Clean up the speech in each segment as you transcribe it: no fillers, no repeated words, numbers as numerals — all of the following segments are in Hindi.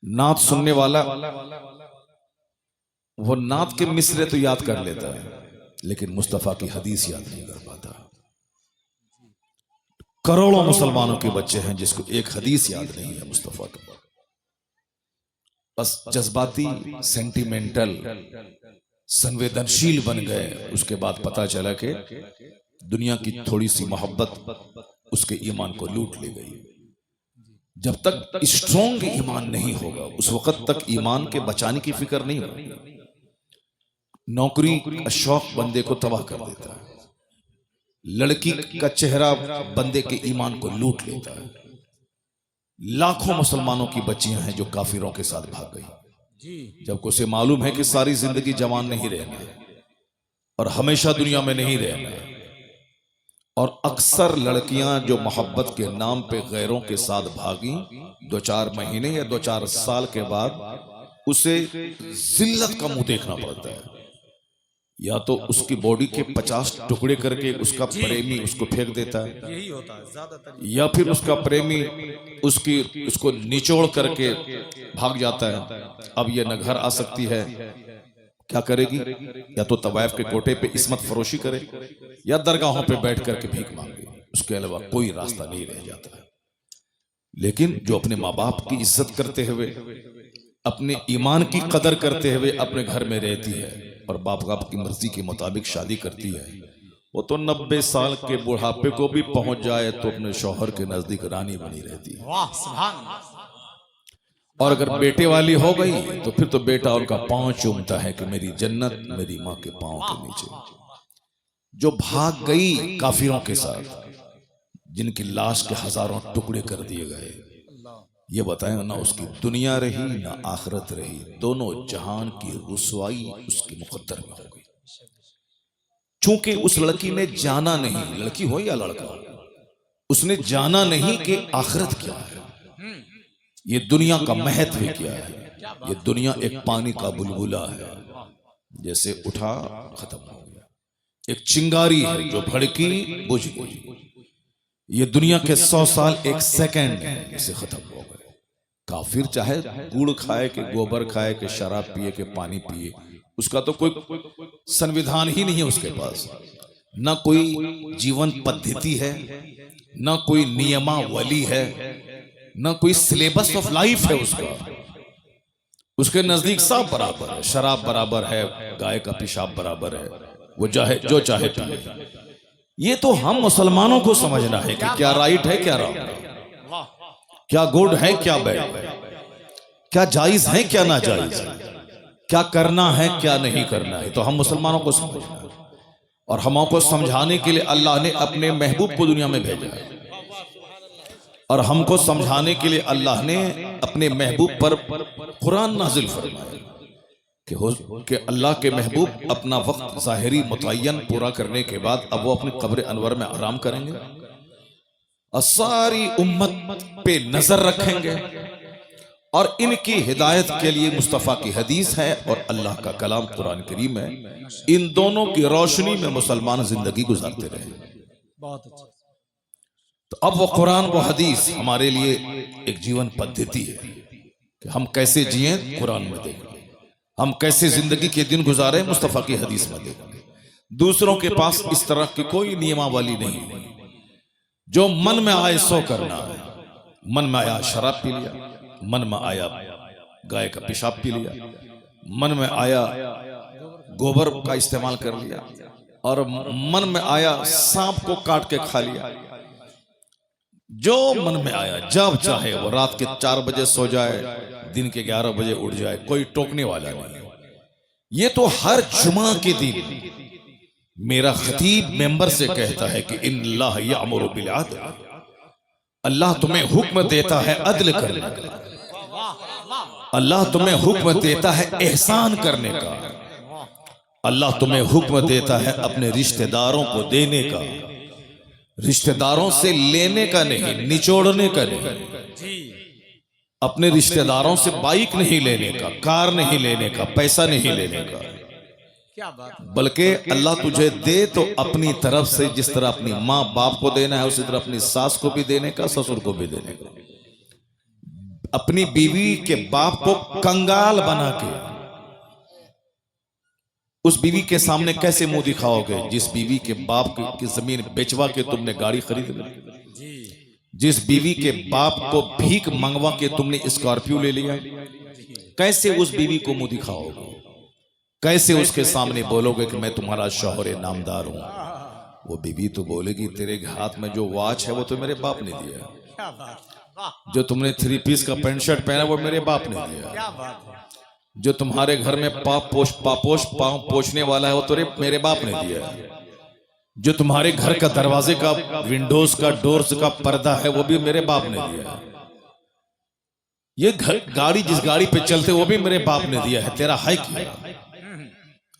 नात सुनने वाला वो नात के मिसरे तो याद कर लेता है, लेकिन मुस्तफा की हदीस याद नहीं कर पाता। करोड़ों मुसलमानों के बच्चे हैं जिसको एक हदीस याद नहीं है मुस्तफा का। बस जज्बाती, सेंटिमेंटल, संवेदनशील बन गए। उसके बाद पता चला कि दुनिया की थोड़ी सी मोहब्बत उसके ईमान को लूट ले गई। जब तक स्ट्रॉन्ग ईमान नहीं होगा उस वक्त तक ईमान के बचाने की फिक्र नहीं होगी। नौकरी का शौक बंदे को तबाह कर देता है, लड़की का चेहरा बंदे के ईमान को लूट लेता है। लाखों मुसलमानों की बच्चियां हैं जो काफिरों के साथ भाग गई, जबकि उसे मालूम है कि सारी जिंदगी जवान नहीं रहना और हमेशा दुनिया में नहीं रहना। और अक्सर लड़कियां जो मोहब्बत के नाम पे गैरों के साथ भागी, 2-4 महीने या 2-4 साल के बाद उसे जिल्लत का मुंह देखना पड़ता है। या तो उसकी बॉडी के 50 टुकड़े करके उसका प्रेमी उसको फेंक देता है, यही होता है ज्यादातर, या फिर उसका प्रेमी उसको निचोड़ करके भाग जाता है। अब ये न घर आ सकती है, क्या करेगी? या तो तवायफ के कोटे पे इस्मत फरोशी करे या दरगाहों पे बैठ करके भीख मांगे, उसके अलावा कोई रास्ता नहीं रह जाता है। लेकिन जो अपने माँ बाप की इज्जत करते हुए, अपने ईमान की कदर करते हुए अपने घर में रहती है और बाप बाप की मर्जी के मुताबिक शादी करती है, वो तो 90 साल के बुढ़ापे को भी पहुंच जाए तो अपने शौहर के नजदीक रानी बनी रहती है। वाह सुभान अल्लाह। और अगर बेटे वाली हो गई तो फिर तो बेटा उनका पांव चूमता है कि मेरी जन्नत मेरी माँ के पांव के नीचे। जो भाग गई काफिरों के साथ, जिनकी लाश के हजारों टुकड़े कर दिए गए, ये बताएं ना उसकी दुनिया रही ना आखिरत रही, दोनों जहान की रुसवाई उसके मुकद्दर में हो गई। चूंकि उस लड़की ने जाना नहीं, लड़की हो या लड़का, उसने जाना नहीं कि आखिरत क्या है, ये दुनिया का महत्व क्या है। ये दुनिया एक पानी का बुलबुला है, जैसे उठा खत्म हो गया। एक चिंगारी है जो भड़की बुझ गई। ये दुनिया के 100 साल एक सेकंड है, इसे खत्म हो गए। काफिर चाहे गुड़ खाए कि गोबर खाए कि शराब पिए कि पानी पिए, उसका तो कोई संविधान ही नहीं है उसके पास। ना कोई जीवन पद्धति है, ना कोई नियमावली है, ना कोई सिलेबस ऑफ लाइफ है उसका। उसके नजदीक सब बराबर है, शराब बराबर है, गाय का पेशाब बराबर है, वो चाहे जो चाहे पिए। ये तो हम मुसलमानों को समझना है कि क्या राइट है क्या रॉन्ग है, क्या गुड है क्या बैड है, क्या जायज है क्या ना जायज है, क्या करना है क्या नहीं करना है। तो हम मुसलमानों को समझना है और हमको समझाने के लिए अल्लाह ने अपने महबूब को दुनिया में भेजा है। और हमको समझाने के लिए अल्लाह ने अपने महबूब पर कुरान नाजिल फरमाया कि अल्लाह के महबूब अपना वक्त ज़ाहिरी मुतय्यन पूरा करने के बाद अब वो अपनी कब्र अनवर में आराम करेंगे और सारी उम्मत पे नजर रखेंगे। और इनकी हिदायत के लिए मुस्तफ़ा की हदीस है और अल्लाह का कलाम कुरान करीम है। इन दोनों की रोशनी में मुसलमान जिंदगी गुजारते रहे। बहुत अच्छा। तो अब वो कुरान वो हदीस हमारे लिए एक जीवन पद्धति है कि हम कैसे जिए, कुरान में देखें। हम कैसे जिंदगी के दिन गुजारे, मुस्तफा की हदीस में देखें। दूसरों के पास इस तरह की कोई नियमावली नहीं है। जो मन में आए सो करना है। मन में आया शराब पी लिया, मन में आया गाय का पेशाब पी लिया, मन में आया गोबर का इस्तेमाल कर लिया, और मन में आया सांप को काट के खा लिया। जो मन में आया जब चाहे, वो रात के 4 बजे सो जाए, दिन के 11 बजे उठ जाए, कोई टोकने वाला नहीं। ये तो हर जुमा के दिन मेरा खतीब मेंबर से कहता है कि इन्नल्लाह यअमुरु बिल अदल, अल्लाह तुम्हें हुक्म देता है अदल करने का, अल्लाह तुम्हें हुक्म देता है एहसान करने का, अल्लाह तुम्हें हुक्म देता है अपने रिश्तेदारों को देने का, रिश्तेदारों से लेने का नहीं, निचोड़ने का नहीं। अपने रिश्तेदारों से बाइक नहीं लेने का, कार नहीं लेने का, पैसा नहीं लेने का, क्या बात, बल्कि अल्लाह तुझे दे तो अपनी तरफ से जिस तरह अपनी माँ बाप को देना है उसी तरह अपनी सास को भी देने का, ससुर को भी देने का। अपनी बीवी के बाप को कंगाल बना के उस बीवी के सामने कैसे मुंह दिखाओगे जिस बीवी के बाप की जमीन बेचवा के तुमने गाड़ी खरीद ली, जी जिस बीवी के बाप को भीख मंगवा के तुमने स्कॉर्पियो ले लिया? कैसे उस बीवी को मुंह दिखाओगे? कैसे उसके सामने बोलोगे कि मैं तुम्हारा शौहर नामदार हूं? वो बीवी तो बोलेगी तेरे हाथ में जो वॉच है वो तो मेरे बाप ने दिया, क्या बात है, वाह जो तुमने 3 पीस का पैंट शर्ट पहना वो मेरे बाप ने दिया, क्या बात है, जो तुम्हारे घर में पाँव पोछने वाला है वो तो मेरे बाप ने दिया, जो तुम्हारे घर का दरवाजे का विंडोज का डोर्स का पर्दा है वो भी मेरे बाप ने दिया, ये गाड़ी जिस गाड़ी पे चलते वो भी मेरे बाप ने दिया है, तेरा है क्या?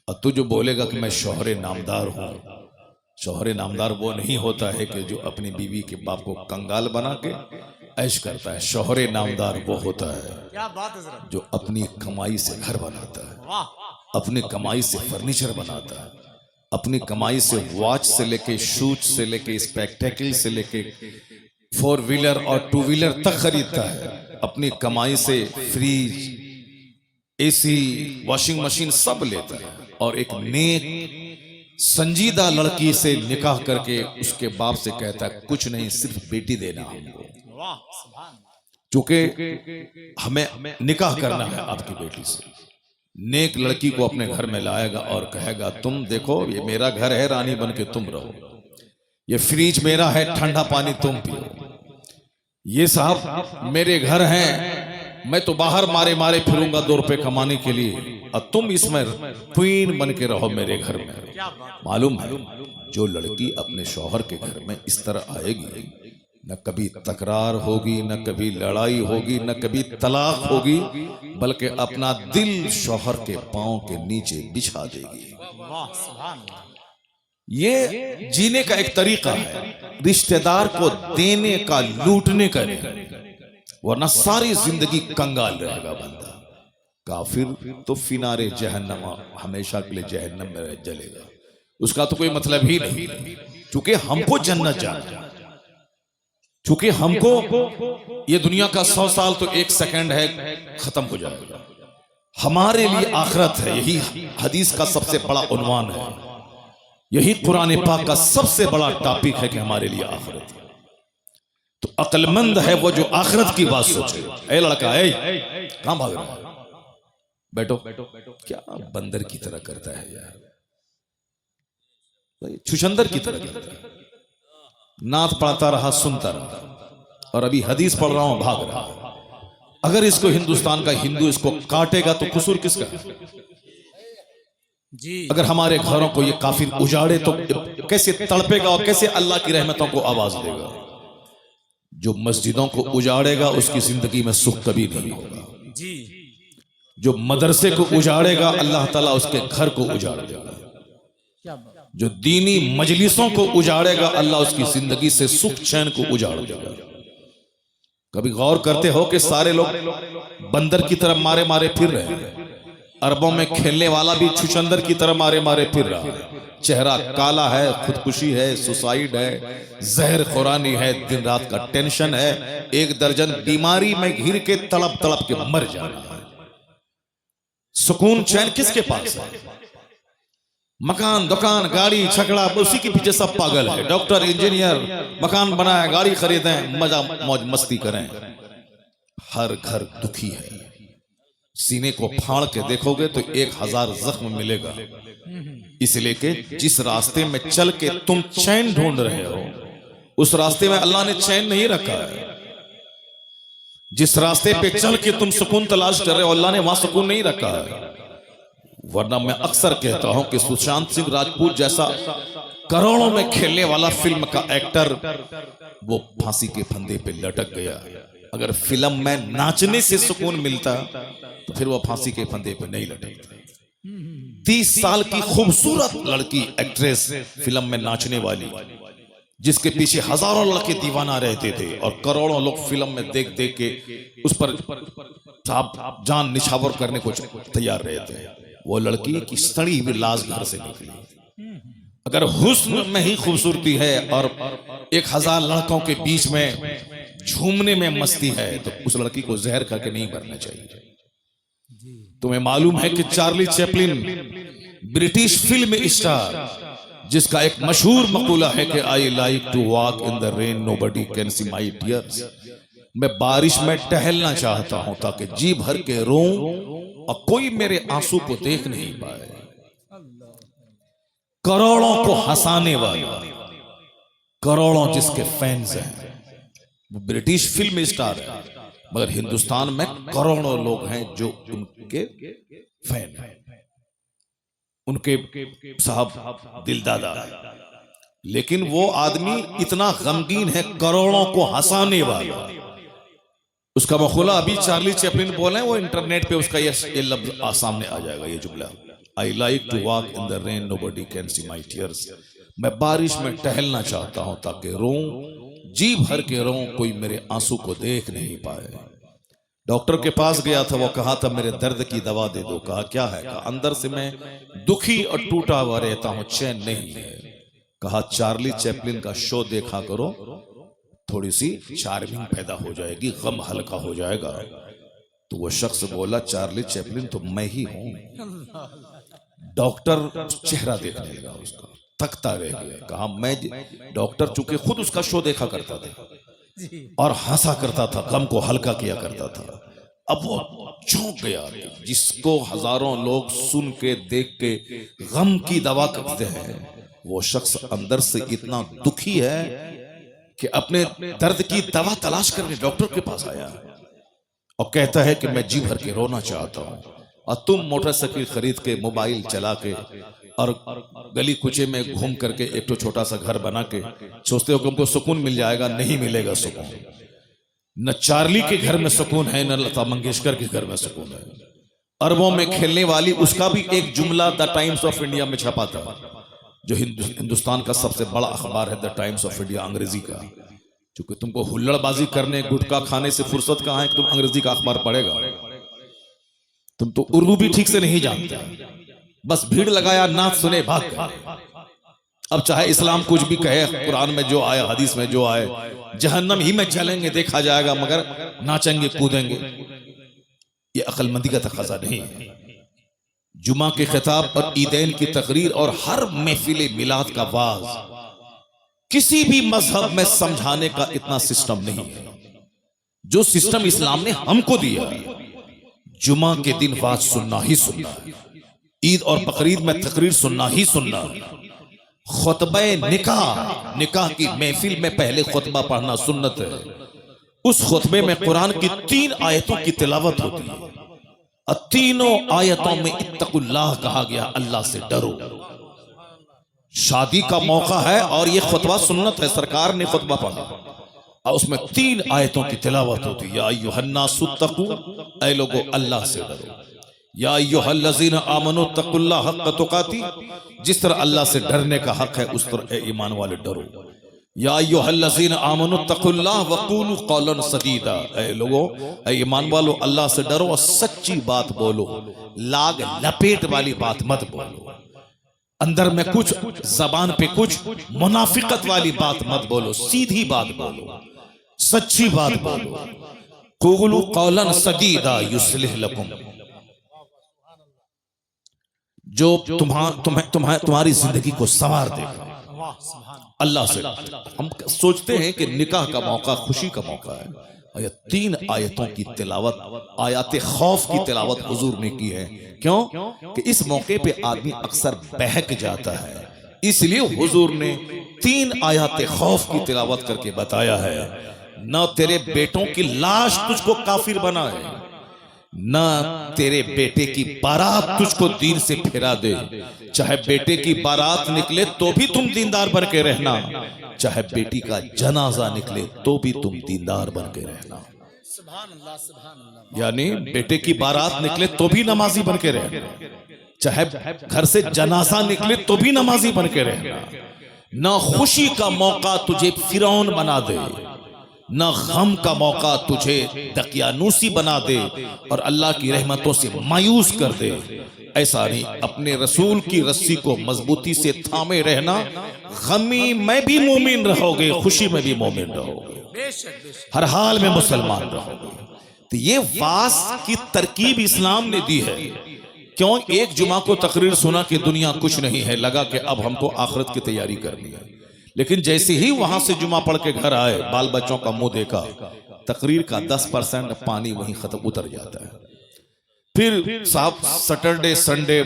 और तू जो बोलेगा कि मैं शौहरे नामदार हूं, शौहरे नामदार वो नहीं होता है कि जो अपनी बीवी के बाप को कंगाल बना के ऐश करता है। शौहरे नामदार वो होता है क्या बात है हजरत, जो अपनी कमाई से घर बनाता है, वाह, अपनी कमाई से फर्नीचर बनाता है, अपनी कमाई से वॉच से लेके शूज से लेके स्पेक्टेकल से लेके 4 व्हीलर और 2 व्हीलर तक खरीदता है, अपनी कमाई से फ्रिज, एसी, वॉशिंग मशीन सब लेता है, और एक नेक संजीदा लड़की से निकाह करके उसके बाप से कहता है कुछ नहीं सिर्फ बेटी देना हमको, वाह, सुभान, चूंकि हमें निकाह करना है आपकी बेटी से। नेक लड़की को अपने घर में लाएगा और कहेगा तुम देखो ये मेरा घर है, रानी बन के तुम रहो, ये फ्रिज मेरा है, ठंडा पानी तुम पियो, ये साहब मेरे घर हैं, मैं तो बाहर मारे मारे फिरूंगा 2 रुपए कमाने के लिए, और तुम इसमें क्वीन बन के रहो मेरे घर में। क्या बात, मालूम है जो लड़की अपने शौहर के घर में इस तरह आएगी न कभी तकरार होगी, न कभी लड़ाई होगी, न कभी तलाक होगी, बल्कि अपना दिल शौहर के पांव के नीचे बिछा देगी। वाह, सुभान, ये जीने का एक तरीका है, रिश्तेदार को देने का, लूटने का नहीं, वरना सारी जिंदगी कंगाल रहेगा बंदा। काफिर तो फिनारे जहन्नम, हमेशा के लिए जहन्नम में जलेगा, उसका तो कोई मतलब ही नहीं, क्योंकि हमको जन्नत जाना, चूंकि हमको ये दुनिया का 100 साल तो 1 सेकंड है, खत्म हो जाएगा, हमारे लिए आखिरत है। यही हदीस का सबसे बड़ा उन्वान है, यही कुरान पाक का सबसे बड़ा टॉपिक है कि हमारे लिए आखिरत है। तो अक्लमंद है वो जो आखिरत की बात सोचे। ए लड़का, ए कहां भाग रहा है? बैठो, क्या बंदर की तरह करता है यार, छुछंदर की तरह करता है, नात पढ़ता रहा, सुनता रहा, और अभी हदीस पढ़ रहा हूं, भाग रहा। अगर इसको हिंदुस्तान का हिंदू इसको काटेगा तो कसूर किसका? जी, अगर हमारे घरों को ये काफिर उजाड़े तो कैसे तड़पेगा और कैसे अल्लाह की रहमतों को आवाज देगा? जो मस्जिदों को उजाड़ेगा उसकी जिंदगी में सुख कभी नहीं होगा। जी, जो मदरसे को उजाड़ेगा अल्लाह ताला उसके घर को उजाड़ देगा। क्या बात, जो दीनी मजलिसों को उजाड़ेगा अल्लाह उसकी जिंदगी से सुख चैन को उजाड़ देगा। कभी गौर करते हो कि सारे लोग बंदर की तरह मारे मारे फिर रहे हैं, अरबों में खेलने वाला भी छुछंदर की तरह मारे मारे फिर रहा है, चेहरा काला है, खुदकुशी है, सुसाइड है, जहर खुरानी है, दिन रात का टेंशन है, 1 दर्जन बीमारी में घिर के तड़प तड़प के मर जाना है। सुकून चैन किसके पास है? मकान, दुकान, गाड़ी, छकड़ा, उसी के पीछे सब पागल है। डॉक्टर, इंजीनियर, मकान बनाए, गाड़ी खरीदें, मजा मौज मस्ती करें, हर घर दुखी है। सीने को फाड़ के देखोगे तो 1000 जख्म मिलेगा, इसलिए कि जिस रास्ते में चल के तुम चैन ढूंढ रहे हो उस रास्ते में अल्लाह ने चैन नहीं रखा है। जिस रास्ते पे चल के तुम सुकून तलाश कर रहे हो अल्लाह ने वहां सुकून नहीं रखा है। वरना मैं अक्सर कहता हूं कि सुशांत सिंह राजपूत जैसा करोड़ों में खेलने वाला फिल्म का एक्टर वो फांसी के फंदे पे लटक गया। अगर फिल्म में नाचने से सुकून मिलता तो फिर वो फांसी के फंदे पे नहीं लटकता। 30 साल की खूबसूरत लड़की एक्ट्रेस फिल्म में नाचने वाली, जिसके पीछे हजारों लड़के दीवाना रहते थे और करोड़ों लोग फिल्म में देख देख के उस पर जान निछावर करने को तैयार रहते, वो लड़की की सड़ी हुई लाश घर से निकली। अगर हुस्न में ही खूबसूरती है और 1000 लड़कों के बीच में झूमने में मस्ती है तो उस लड़की को जहर खा के नहीं मरना चाहिए। जी तुम्हें मालूम है कि Charlie Chaplin British film star जिसका एक मशहूर मकूला है कि I like to walk in the rain nobody can see my tears, मैं बारिश में टहलना चाहता हूं ताकि जी भर के रोऊं और कोई मेरे आंसू को देख नहीं पाए। करोड़ों को हंसाने वाला, करोड़ों जिसके फैंस हैं, वो ब्रिटिश फिल्म स्टार है, मगर हिंदुस्तान में करोड़ों लोग हैं जो उनके फैन हैं, उनके साहब दिलदादा। लेकिन वो आदमी इतना गमगीन है, करोड़ों को हंसाने वाला। उसका मखूला अभी चार्ली चैपलिन बोले, वो इंटरनेट पे उसका ये लफ्ज सामने आ जाएगा, ये जुमला, I like to walk in the rain nobody can see my tears, मैं बारिश में टहलना चाहता हूं ताकि रोऊं, जी भर के रोऊं, कोई मेरे आंसू को देख नहीं पाए। डॉक्टर के पास गया था, वो कहा था मेरे दर्द की दवा दे दो। कहा क्या है? कहा अंदर से मैं दुखी और टूटा हुआ रहता हूं, चैन नहीं है। कहा चार्ली चैपलिन का शो देखा करो, थोड़ी सी चार्मिंग पैदा हो जाएगी, गम हल्का हो जाएगा। तो वो शख्स बोला चार्ली चैपलिन तो मैं ही हूं। डॉक्टर चेहरा देखने लगा उसका, थकता रह गया। कहा मैं, डॉक्टर चूंकि खुद उसका शो देखा करता था और हंसा करता था, गम को हल्का किया करता था, अब वो चौंक गया। जिसको हजारों लोग सुन के देख के गम की दवा करते हैं, वो शख्स अंदर से इतना दुखी है कि अपने दर्द की दवा तलाश करने डॉक्टर के पास आया और कहता है कि मैं जी भर के रोना चाहता हूं। और तुम मोटरसाइकिल खरीद के, मोबाइल चला के और गली कुचे में घूम करके एक तो छोटा सा घर बना के सोचते हो कि हमको सुकून मिल जाएगा। नहीं मिलेगा सुकून। न चार्ली के घर में सुकून है, न लता मंगेशकर के घर में सुकून है। अरबों में खेलने वाली, उसका भी एक जुमला द टाइम्स ऑफ इंडिया में छपा था, जो हिंदुस्तान का सबसे बड़ा अखबार है, द टाइम्स ऑफ इंडिया, अंग्रेजी का। क्योंकि तुमको हुल्लड़बाजी करने, गुटखा खाने से फुर्सत कहां है कि तुम अंग्रेजी का अखबार पढ़ेगा। तुम तो उर्दू भी ठीक से नहीं जानते, बस भीड़ लगाया, नाच सुने, भाग गए। अब चाहे इस्लाम कुछ भी कहे, कुरान में जो आए, हदीस में जो आए, जहन्नम ही में चलेंगे, देखा जाएगा, मगर नाचेंगे, कूदेंगे। ये अक्लमंदी का तकाजा नहीं है। जुमा के खिताब और ईदैन की तकरीर और हर महफिल मिलाद का वाज किसी भी मजहब में समझाने का इतना सिस्टम नहीं है जो सिस्टम इस्लाम ने हमको दिया। जुमा के दिन वाज सुनना ही सुनना है, ईद और बकरीद में तकरीर सुनना ही सुनना है। खुतबे निकाह, निकाह की महफिल में पहले खुतबा पढ़ना सुन्नत है। उस खुतबे में कुरान की 3 आयतों की तिलावत होती है और तीनों आयतों में इत्तकुल्लाह कहा गया, अल्लाह से डरो। शादी का मौका है और ये खुतबा सुन्नत है, सरकार ने खुतबा पढ़ा और उसमें 3 आयतों की तिलावत होती है। या अय्युहन्नासुत्तकू, ऐ लोगो अल्लाह से डरो। या अय्युहल्लज़ीना आमनू तक़ुल्लाह हक़्क़ तुक़ाती, जिस तरह अल्लाह से डरने का हक है उस तरह ईमान वाले डरो। या अय्युहल्लज़ीना आमनू तक़ुल्लाह वक़ूलू क़ौलन सदीदा, ऐ लोगो, ऐ ईमान वालो, अल्लाह से डरो और सच्ची बात बोलो, लाग लपेट वाली बात मत बोलो। अंदर में कुछ, जबान पे कुछ, मुनाफिकत वाली बात मत बोलो, सीधी बात बोलो, सच्ची बात बोलो। क़ूलू क़ौलन सदीदा युस्लिह लकुम, जो तुम्हारी जिंदगी को संवार देगा। अल्लाह से हम सोचते हैं कि निकाह का मौका खुशी का मौका है, और ये 3 आयतों की तिलावत, आयात खौफ की तिलावत हुजूर ने की है। क्यों? कि इस मौके पे आदमी अक्सर बहक जाता है, इसलिए हुजूर ने 3 आयात खौफ की तिलावत करके बताया है, न तेरे बेटों की लाश तुझको काफिर बनाए, न तेरे बेटे की बारात तुझको दीन से फिरा दे। चाहे बेटे की बारात निकले तो भी तुम दीनदार बन के रहना, चाहे बेटी का जनाजा निकले तो भी तुम दीनदार बन के रहना। यानी बेटे की बारात निकले तो भी नमाजी बन के रहना, चाहे घर से जनाजा निकले तो भी नमाजी बन के रहना। न खुशी का मौका तुझे फिरौन बना दे, न गम का मौका तुझे दकियानूसी बना दे और अल्लाह की रहमतों से मायूस कर दे। ऐसा नहीं, अपने रसूल की रस्सी को मजबूती से थामे रहना। गमी में भी मोमिन रहोगे, खुशी में भी मोमिन रहोगे। बेशक बेशक। हर हाल में मुसलमान रहोगे। तो ये वास की तरकीब इस्लाम ने दी है। क्यों? एक जुमा को तकरीर सुना कि दुनिया कुछ नहीं है, लगा कि अब हमको आखिरत की तैयारी करनी है। लेकिन जैसे ही वहां से जुमा पढ़ के घर आए, बाल बच्चों का मुंह देखा, तकरीर का 10% पानी वहीं खत्म उतर जाता है। फिर साहब Saturday, Sunday,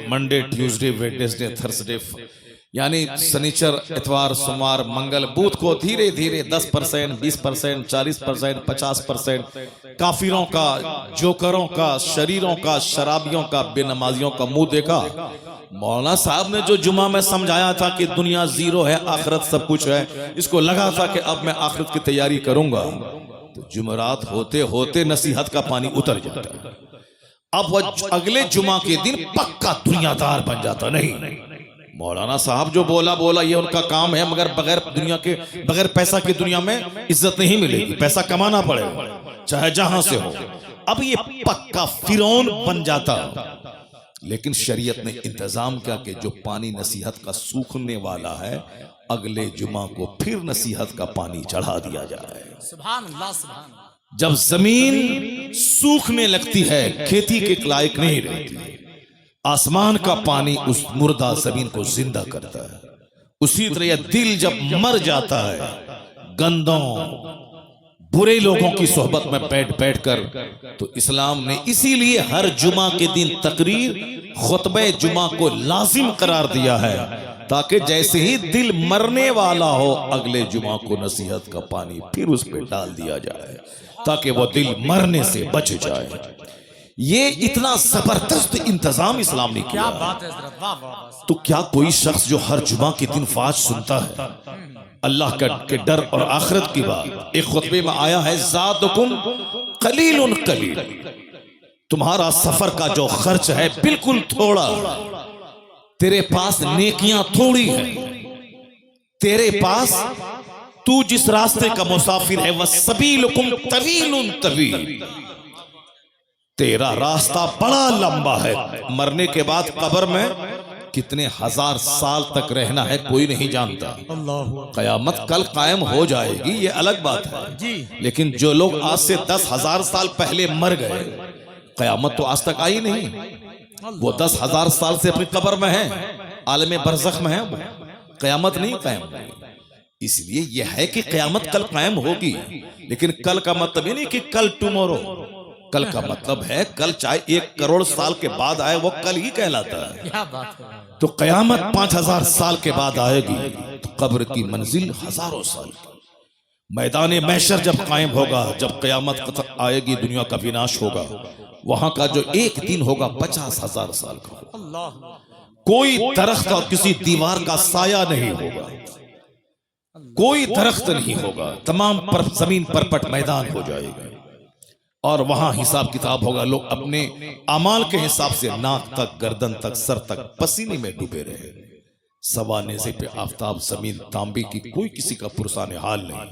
Monday, Tuesday, Wednesday, Thursday, यानी शनिचर, इतवार, सोमवार, मंगल, बुध को धीरे धीरे 10%, 20%, 40%, 50% काफिरों का, जोकरों का, शरीरों का, शराबियों का, बेनमाजियों का मुंह देखा। मौलाना साहब ने जो जुमा में समझाया था कि दुनिया जीरो है, आखिरत सब कुछ है, इसको लगा था कि अब मैं आखिरत की तैयारी करूंगा। तो जुमेरात होते होते नसीहत का पानी उतर जाता है। अब वह अगले जुमा के दिन पक्का दुनियादार बन जाता। नहीं, मौलाना साहब जो बोला बोला, ये उनका काम है, मगर बगैर दुनिया के, बगैर पैसा की दुनिया में इज्जत नहीं मिलेगी, पैसा कमाना पड़ेगा चाहे जहां से हो। अब ये पक्का फिरौन बन जाता। लेकिन शरीयत ने इंतजाम किया कि जो पानी नसीहत का सूखने वाला है, अगले जुमा को फिर नसीहत का पानी चढ़ा दिया जाए। सुभान अल्लाह, सुभान अल्लाह। जब जमीन सूखने लगती है, खेती के लायक नहीं रहती, आसमान का पानी उस मुर्दा जमीन को जिंदा करता है। उसी तरह दिल जब मर जाता है, गंदों बुरे लोगों की सोहबत में बैठ बैठ कर, तो इस्लाम ने इसीलिए हर जुमा के दिन तकरीर, खुतबे जुमा को लाजिम करार दिया है, ताकि जैसे ही दिल मरने वाला हो, अगले जुमा को नसीहत का पानी फिर उस पर डाल दिया जाए, ताकि वो दिल मरने से बच जाए। ये इतना जबरदस्त इंतजाम इस्लाम ने किया। क्या बात है हज़रत, वाह वाह वाह। तो क्या कोई शख्स जो हर जुमा के दिन वाज सुनता है, अल्लाह के डर और आखिरत की बात, एक खुतबे में आया है, ज़ादुकुम कलीलुन कलील, तुम्हारा सफर का जो खर्च है बिल्कुल थोड़ा, तेरे पास नेकियां थोड़ी है, तेरे पास तू जिस रास्ते का मुसाफिर है, वह सबीलुकुम तवीलुन तवील, तेरा रास्ता बड़ा लंबा है। मरने के बाद कब्र में कितने हजार साल तक रहना है कोई नहीं जानता। कयामत कल कायम हो जाएगी, ये अलग बात है जी। लेकिन जो लोग आज से 10,000 साल पहले मर गए, कयामत तो आज तक आई नहीं। वो 10,000 साल से अपनी कब्र में है, आलम बरज़ख में है, वो कयामत नहीं कायम हुई। इसलिए यह है कि कयामत कल कायम होगी, लेकिन कल का मतलब ये नहीं कि कल टुमारो, कल का मतलब है कल चाहे 1 करोड़ साल के बाद आए, वो कल ही कहलाता है। क्या बात है। तो कयामत 5,000 साल के बाद आएगी, तो कब्र की मंजिल हजारों साल की। मैदान महशर जब कायम होगा, जब कयामत आएगी, दुनिया का विनाश होगा, वहां का जो एक दिन होगा 50,000 साल का होगा। अल्लाह। कोई दरख्त और किसी दीवार का साया नहीं होगा, कोई दरख्त नहीं होगा, तमाम पर जमीन परपट मैदान हो जाएगा, और वहां हिसाब किताब होगा। लोग अपने अमाल के हिसाब से नाक तक, गर्दन तक, सर तक पसीने में डूबे रहे। सवाने से पे आफताब, जमीन, तांबे की कोई किसी का पुरसाने हाल नहीं।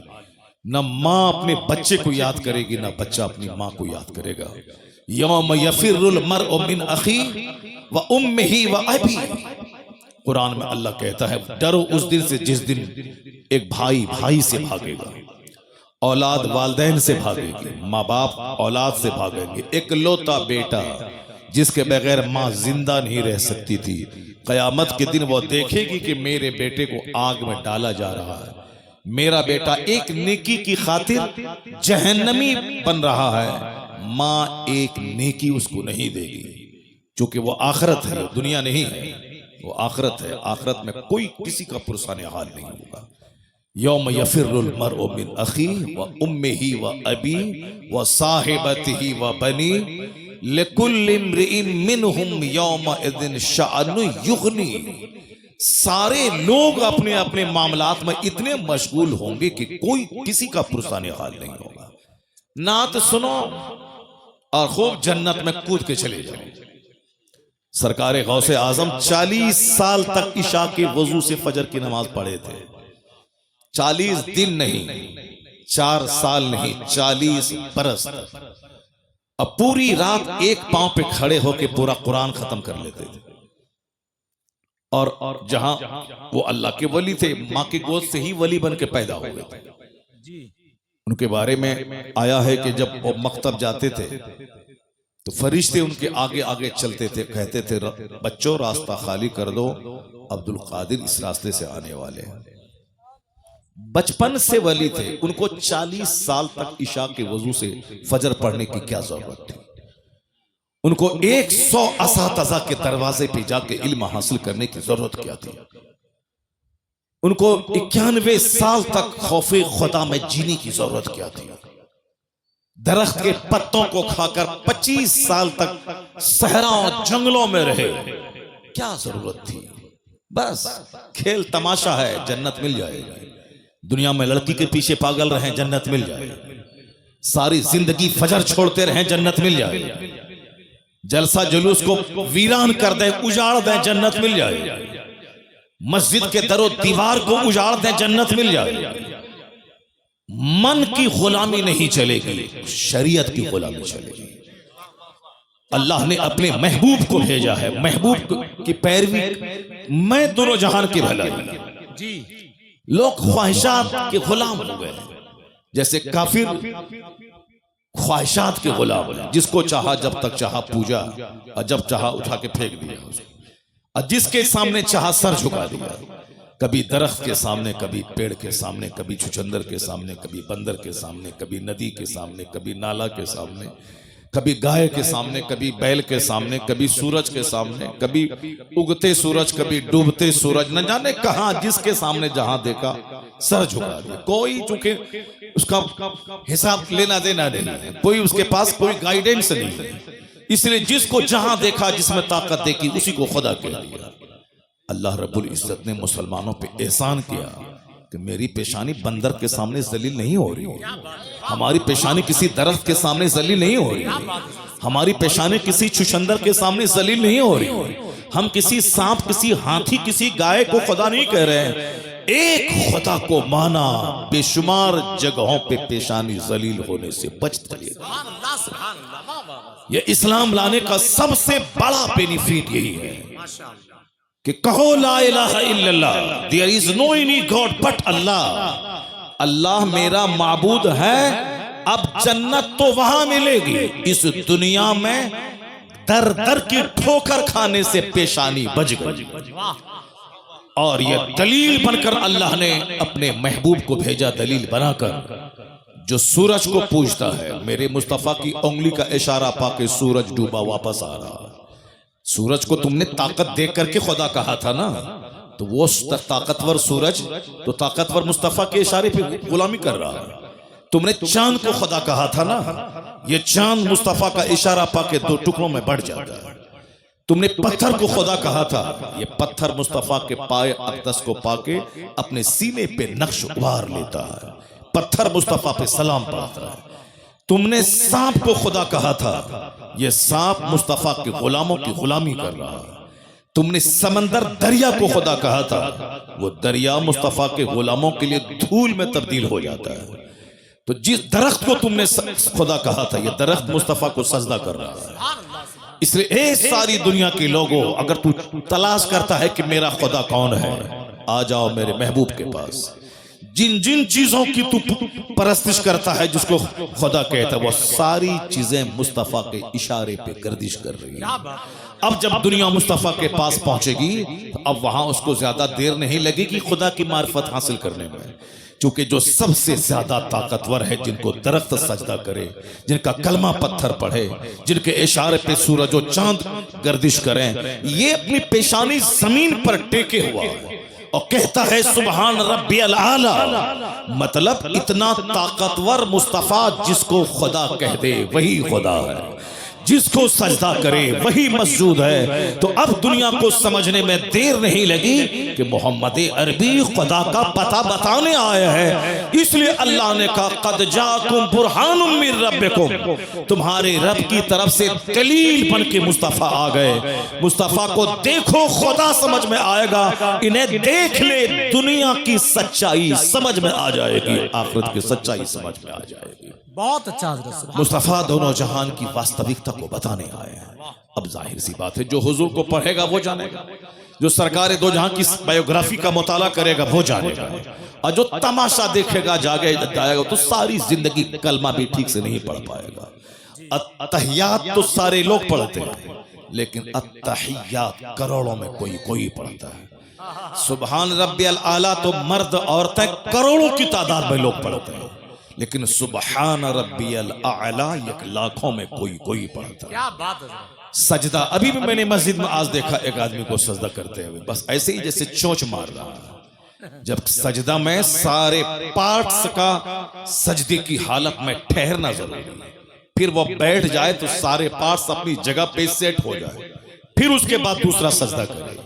न माँ अपने बच्चे को याद करेगी, न बच्चा अपनी माँ को याद करेगा। यौम यफिरुल मरउ मिन अखी व उम्मिही व अबी, कुरान में अल्लाह कहता है, डरो उस दिन से जिस दिन एक भाई भाई से भागेगा, औलाद वालदैन से भागेगी, माँ बाप औलाद से भागेंगे। इकलौता बेटा जिसके बगैर माँ जिंदा नहीं रह सकती थी, कयामत के दिन वो देखेगी कि मेरे बेटे को आग में डाला जा रहा है, मेरा बेटा एक नेकी की खातिर जहन्नमी बन रहा है, माँ एक नेकी उसको नहीं देगी, क्योंकि वो आखिरत है, दुनिया नहीं है, वो आखिरत है। आखिरत में कोई किसी का पुरसाने हाल नहीं होगा। यौम यफिरुल मरउ मिन अखी व उम्मिही व अबी व साहिबतिही व बनी लिकुल्लि इम्रिइन मिनहुम यौमइज़िन शअनु युग़नी। सारे लोग अपने अपने मामलात में इतने मशगूल होंगे कि कोई किसी का पुरसाने हाल नहीं होगा। नात सुनो और खूब जन्नत में कूद के चले जाओ। सरकार गौसे आजम 40 साल तक इशा के वजू से फजर की नमाज पढ़े थे। 40 दिन नहीं, 4 साल नहीं, 40 बरस। अब पूरी रात एक पांव पे खड़े होके पूरा कुरान खत्म कर लेते थे। और जहां वो अल्लाह के वली थे, मां के गोद से ही वली बन के पैदा हो गए थे। उनके बारे में आया है कि जब वो मकतब जाते थे तो फरिश्ते उनके आगे आगे चलते थे, कहते थे बच्चों रास्ता खाली कर दो, अब्दुल कादिर इस रास्ते से आने वाले हैं। बचपन से वली थे, उनको 40 साल तक इशा के वजू से फजर पढ़ने की क्या जरूरत थी। उनको 100 असातिज़ा के दरवाजे पे जाके इल्म हासिल करने की जरूरत क्या थी। उनको 91 साल तक खौफे खुदा में जीने की जरूरत क्या थी। दरख्त के पत्तों को खाकर 25 साल तक सहरा और जंगलों में रहे, क्या जरूरत थी। बस खेल तमाशा है, जन्नत मिल जाएगी। दुनिया में लड़की के पीछे पागल रहे, जन्नत मिल जाएगी। सारी जिंदगी फजर छोड़ते रहे, जन्नत मिल जाएगी। जलसा जुलूस को वीरान कर दे, उजाड़ दे, जन्नत मिल जाएगी। मस्जिद के दरो दीवार को उजाड़ दे, जन्नत मिल जाएगी। मन की गुलामी नहीं चलेगी, शरीयत की गुलामी चलेगी। अल्लाह ने अपने महबूब को भेजा है, महबूब की पैरवी मैं दोनों जहान की भलाई। जी लोग ख्वाहिशात के गुलाम हो गए, जैसे काफिर ख्वाहिशात के गुलाम है। जिसको चाहा जब तक चाहा पूजा, और जब चाहा उठा के फेंक दिया उसको, और जिसके सामने चाहा सर झुका दिया। कभी दरख्त के सामने, कभी पेड़ के सामने, कभी छुछंदर के सामने, कभी बंदर के सामने, कभी नदी के सामने, कभी नाला के सामने, कभी गाय के सामने, कभी बैल के सामने, कभी सूरज के सामने, कभी उगते सूरज, कभी डूबते सूरज, न जाने कहां जिसके सामने जहां देखा सर झुका दिया। कोई चूंकि उसका हिसाब लेना देना नहीं है, कोई उसके पास कोई गाइडेंस नहीं है, इसलिए जिसको जहां देखा, जिसमें ताकत देखी, उसी को खुदा कह दिया। अल्लाह रब्बुल इज्जत ने मुसलमानों पे एहसान किया कि मेरी पेशानी बंदर के सामने जलील नहीं हो रही, हमारी पेशानी किसी दरख्त के सामने जलील नहीं हो रही, हमारी पेशानी किसी छुछंदर के सामने जलील नहीं हो रही। हम किसी सांप, किसी हाथी, किसी गाय को खुदा नहीं कह रहे हैं, एक खुदा को माना, बेशुमार जगहों पे पेशानी जलील होने से बचते रहिए। ये इस्लाम लाने का सबसे बड़ा बेनिफिट यही है कि कहो ला इलाहा इल्लल्लाह, there is no any god but Allah. अल्लाह मेरा माबूद है। अब जन्नत तो वहां मिलेगी, इस दुनिया में दर दर की ठोकर खाने से पेशानी बच गई। और यह दलील बनकर अल्लाह ने अपने महबूब को भेजा, दलील बनाकर। जो सूरज को पूजता है, मेरे मुस्तफा की उंगली का इशारा पाके सूरज डूबा वापस आ रहा। सूरज को तुमने ताकत देख करके खुदा कहा था ना, तो वो ताकतवर सूरज तो ताकतवर मुस्तफा के इशारे पे गुलामी कर रहा है। तुमने चांद को खुदा कहा था ना, ये चांद मुस्तफा का इशारा पाके 2 टुकड़ों में बढ़ जाता है। तुमने पत्थर को खुदा कहा था, ये पत्थर मुस्तफा के पाए अक़दस को पाके अपने सीने पे नक्श उभार लेता है, पत्थर मुस्तफा पे सलाम पढ़ता है। तुमने सांप को खुदा कहा था, ये सांप मुस्तफा के गुलामों की गुलामी कर रहा है। तुमने समंदर दरिया को खुदा कहा था, वो दरिया मुस्तफा के गुलामों के लिए धूल में तब्दील हो जाता है। तो जिस दरख्त को तुमने खुदा कहा था, ये दरख्त मुस्तफा को सजदा कर रहा है। इसलिए ए सारी दुनिया के लोगों, अगर तू तलाश करता है कि मेरा खुदा कौन है, आ जाओ मेरे महबूब के पास। जिन जिन चीजों की तू परस्तिश करता है, जिसको खुदा कहता है, वो सारी चीजें मुस्तफा के इशारे पे गर्दिश कर रही है। अब जब दुनिया मुस्तफा के पास पहुंचेगी, तो अब वहां उसको ज्यादा देर नहीं लगेगी खुदा की मार्फत हासिल करने में, क्योंकि जो सबसे ज्यादा ताकतवर है, जिनको दरख्त सजदा करे, जिनका कलमा पत्थर पढ़े, जिनके इशारे पे सूरज और चांद गर्दिश करें, ये अपनी पेशानी जमीन पर टेके हुआ और कहता है सुबहान रब्बियल आला। मतलब इतना ताकतवर मुस्तफा, जिसको खुदा कह दे वही खुदा है, जिसको सजदा करे वही मस्जूद है। तो अब दुनिया को समझने में देर नहीं लगी कि मोहम्मद अरबी खुदा का पता बताने आया है। इसलिए अल्लाह ने कहा कद जाकुम बुरहानुम मिर रब्बिकुम, तुम्हारे रब की तरफ से दलील बन के मुस्तफा आ गए। मुस्तफा को देखो, खुदा समझ में आएगा, इन्हें देख ले, दुनिया की सच्चाई समझ में आ जाएगी, आखिरत की सच्चाई समझ में आ जाएगी। बहुत अच्छा हज़रत। मुस्तफा दोनों जहान की वास्तविकता को बताने आए हैं। अब जाहिर सी बात है, जो हुजूर को पढ़ेगा वो जानेगा, जो सरकार दो जहां की बायोग्राफी का मुताला करेगा वो जानेगा, और जो तमाशा देखेगा जाएगा तो सारी जिंदगी कलमा भी ठीक से नहीं पढ़ पाएगा। अत्तहियात तो सारे लोग पढ़ते हैं, लेकिन अत्तहियात करोड़ों में कोई पढ़ता है। सुबहान रब्बियल आला तो मर्द औरतें करोड़ों की तादाद में लोग पढ़ते हैं, लेकिन सुबहान रब्बियल आला एक लाखों में कोई पढ़ता है। क्या बात है। सजदा, अभी भी मैंने मस्जिद में आज देखा एक आदमी को सजदा करते हुए, बस ऐसे ही जैसे चोंच मार रहा है। जब सजदा में सारे पार्ट्स का सजदे की हालत में ठहरना जरूरी है, फिर वो बैठ जाए तो सारे पार्ट्स अपनी जगह पे सेट हो जाए, फिर उसके बाद दूसरा सजदा करे।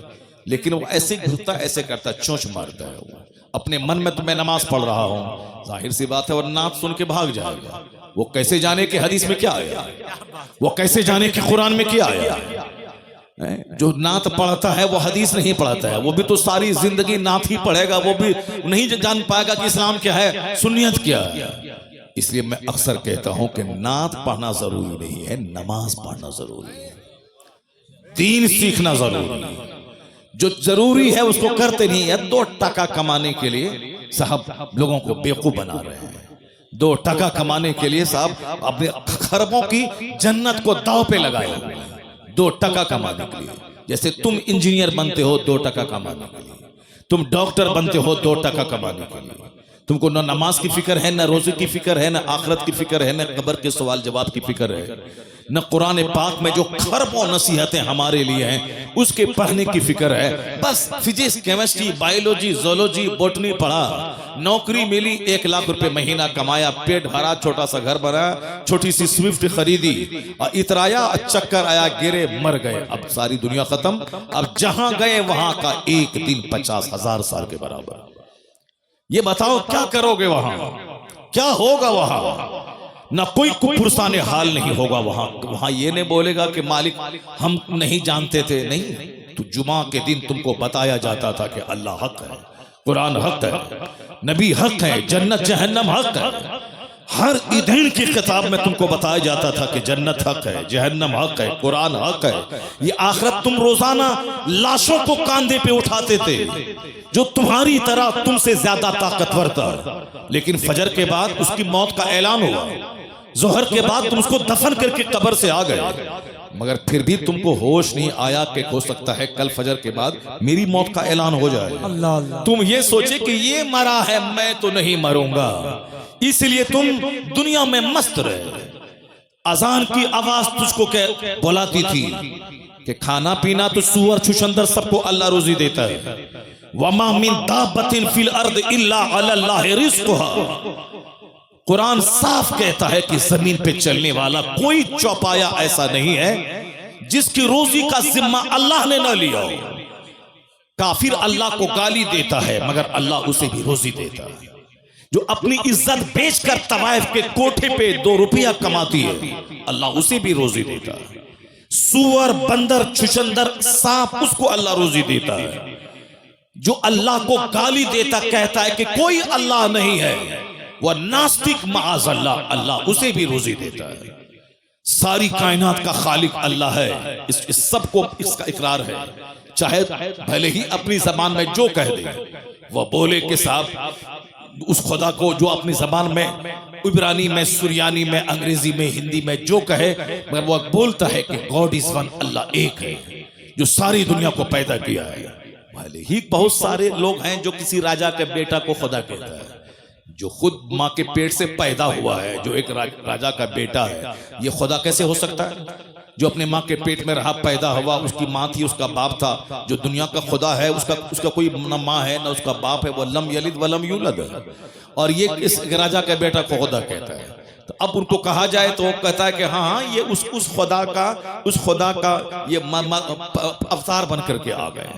लेकिन वो ऐसे घुसता, ऐसे करता, चोंच मारता है। वो अपने मन में तो मैं नमाज पढ़ रहा हूं, जाहिर सी बात है, और नात सुन के भाग जाएगा। वो कैसे जाने कि हदीस में क्या आया, वो कैसे जाने कि कुरान में क्या आया। जो नात पढ़ता है वो हदीस नहीं पढ़ता है, वो भी तो सारी जिंदगी नात ही पढ़ेगा, वो भी नहीं जान पाएगा कि इस्लाम क्या है, सुन्नियत क्या है। इसलिए मैं अक्सर कहता हूं कि नात पढ़ना जरूरी नहीं है, नमाज पढ़ना जरूरी है, दीन सीखना जरूरी है। जो जरूरी है उसको करते नहीं है। 2 टका कमाने के लिए साहब लोगों को बेवकूफ बना रहे हैं। 2 टका कमाने के लिए साहब अपने खरबों की जन्नत को दांव पे लगाए। 2 टका कमाने के लिए, जैसे तुम इंजीनियर बनते हो 2 टका कमाने के लिए, तुम डॉक्टर बनते हो 2 टका कमाने के लिए। तुमको न नमाज की फिक्र है, न रोजे की फिक्र है, न आखिरत की फिक्र है, न कब्र के सवाल जवाब की फिक्र है, न कुरान पाक में जो खरबों नसीहतें हमारे लिए हैं उसके पढ़ने की फिक्र है। बस physics, chemistry, biology, zoology, botany पढ़ा, नौकरी मिली, 1 लाख रुपए महीना कमाया, पेट भरा, छोटा सा घर बना, छोटी सी स्विफ्ट खरीदी, और इतराया, चक्कर आया, गिरे, मर गए। अब सारी दुनिया खत्म। अब जहां गए वहां का एक दिन 50,000 साल के बराबर। ये बताओ क्या करोगे वहां, क्या होगा वहां? ना कोई पुरसाने हाल नहीं होगा वहां ये नहीं बोलेगा कि मालिक हम नहीं जानते थे। नहीं, तो जुमा के दिन तुमको बताया जाता था कि अल्लाह हक है, कुरान हक है, नबी हक है, जन्नत जहन्नम हक है। हर ईदैन की किताब में तुमको बताया जाता था कि जन्नत हक है, जहन्नम हक है, कुरान हक है। ये आखिरत तुम रोजाना लाशों को कांधे पे उठाते थे जो तुम्हारी तरह तुमसे ज्यादा ताकतवर था, लेकिन फजर के बाद उसकी मौत का ऐलान हुआ, जोहर के बाद तुम उसको दफन करके कब्र से आ गए, मगर फिर भी तुमको होश नहीं आया कि हो सकता है कल फजर के बाद मेरी मौत का ऐलान हो जाए। तुम ये सोचे कि ये मरा है, मैं तो नहीं मरूंगा, इसलिए तुम दुनिया में मस्त रहे। अजान की आवाज तुझको बुलाती थी कि खाना पीना तो सुअर छुछंदर सबको अल्लाह रोजी देता है। वमा मिन दाब्बतिन फिल अर्द इल्ला अल्लाह रिज़्क़ुहा। कुरान साफ कहता है कि जमीन पे चलने वाला कोई चौपाया ऐसा नहीं है जिसकी रोजी का जिम्मा अल्लाह ने न लिया हो। काफिर अल्लाह को गाली देता है मगर अल्लाह उसे भी रोजी देता है। जो अपनी इज्जत बेचकर तवाइफ के कोठे पे 2 रुपया कमाती है, अल्लाह उसे भी रोजी देता है। सुअर, बंदर, छुछंदर, सांप, उसको अल्लाह रोजी देता है। जो अल्लाह को गाली देता कहता है कि कोई अल्लाह नहीं है, वह नास्तिक माअज़ अल्लाह, अल्लाह उसे भी रोजी देता है। सारी कायनात का खालिक अल्लाह है, इस सबको इसका इकरार है। चाहे भले ही अपनी जबान में जो कह दे, वह बोले कि साहब उस खुदा को जो अपनी जबान में इब्रानी में, सुरियानी में, अंग्रेजी में, हिंदी में जो कहे, मगर वो बोलता है कि गॉड इज वन, अल्लाह एक है जो सारी दुनिया को पैदा किया है। भले ही बहुत सारे लोग हैं जो किसी राजा के बेटा को खुदा कहता है, जो खुद माँ के पेट से पैदा हुआ है, जो एक राजा का बेटा है, ये खुदा कैसे हो सकता है? जो अपने माँ के पेट में रहा, पैदा हुआ, उसकी माँ थी, उसका बाप था, जो दुनिया का खुदा है उसका कोई न माँ है न उसका बाप है, वो लम यलिद वलम यूलद है, और ये इस राजा का बेटा को खुदा कहता है। तो अब उनको कहा जाए तो वो कहता है कि हाँ ये उस खुदा का ये अवतार बन करके आ गए।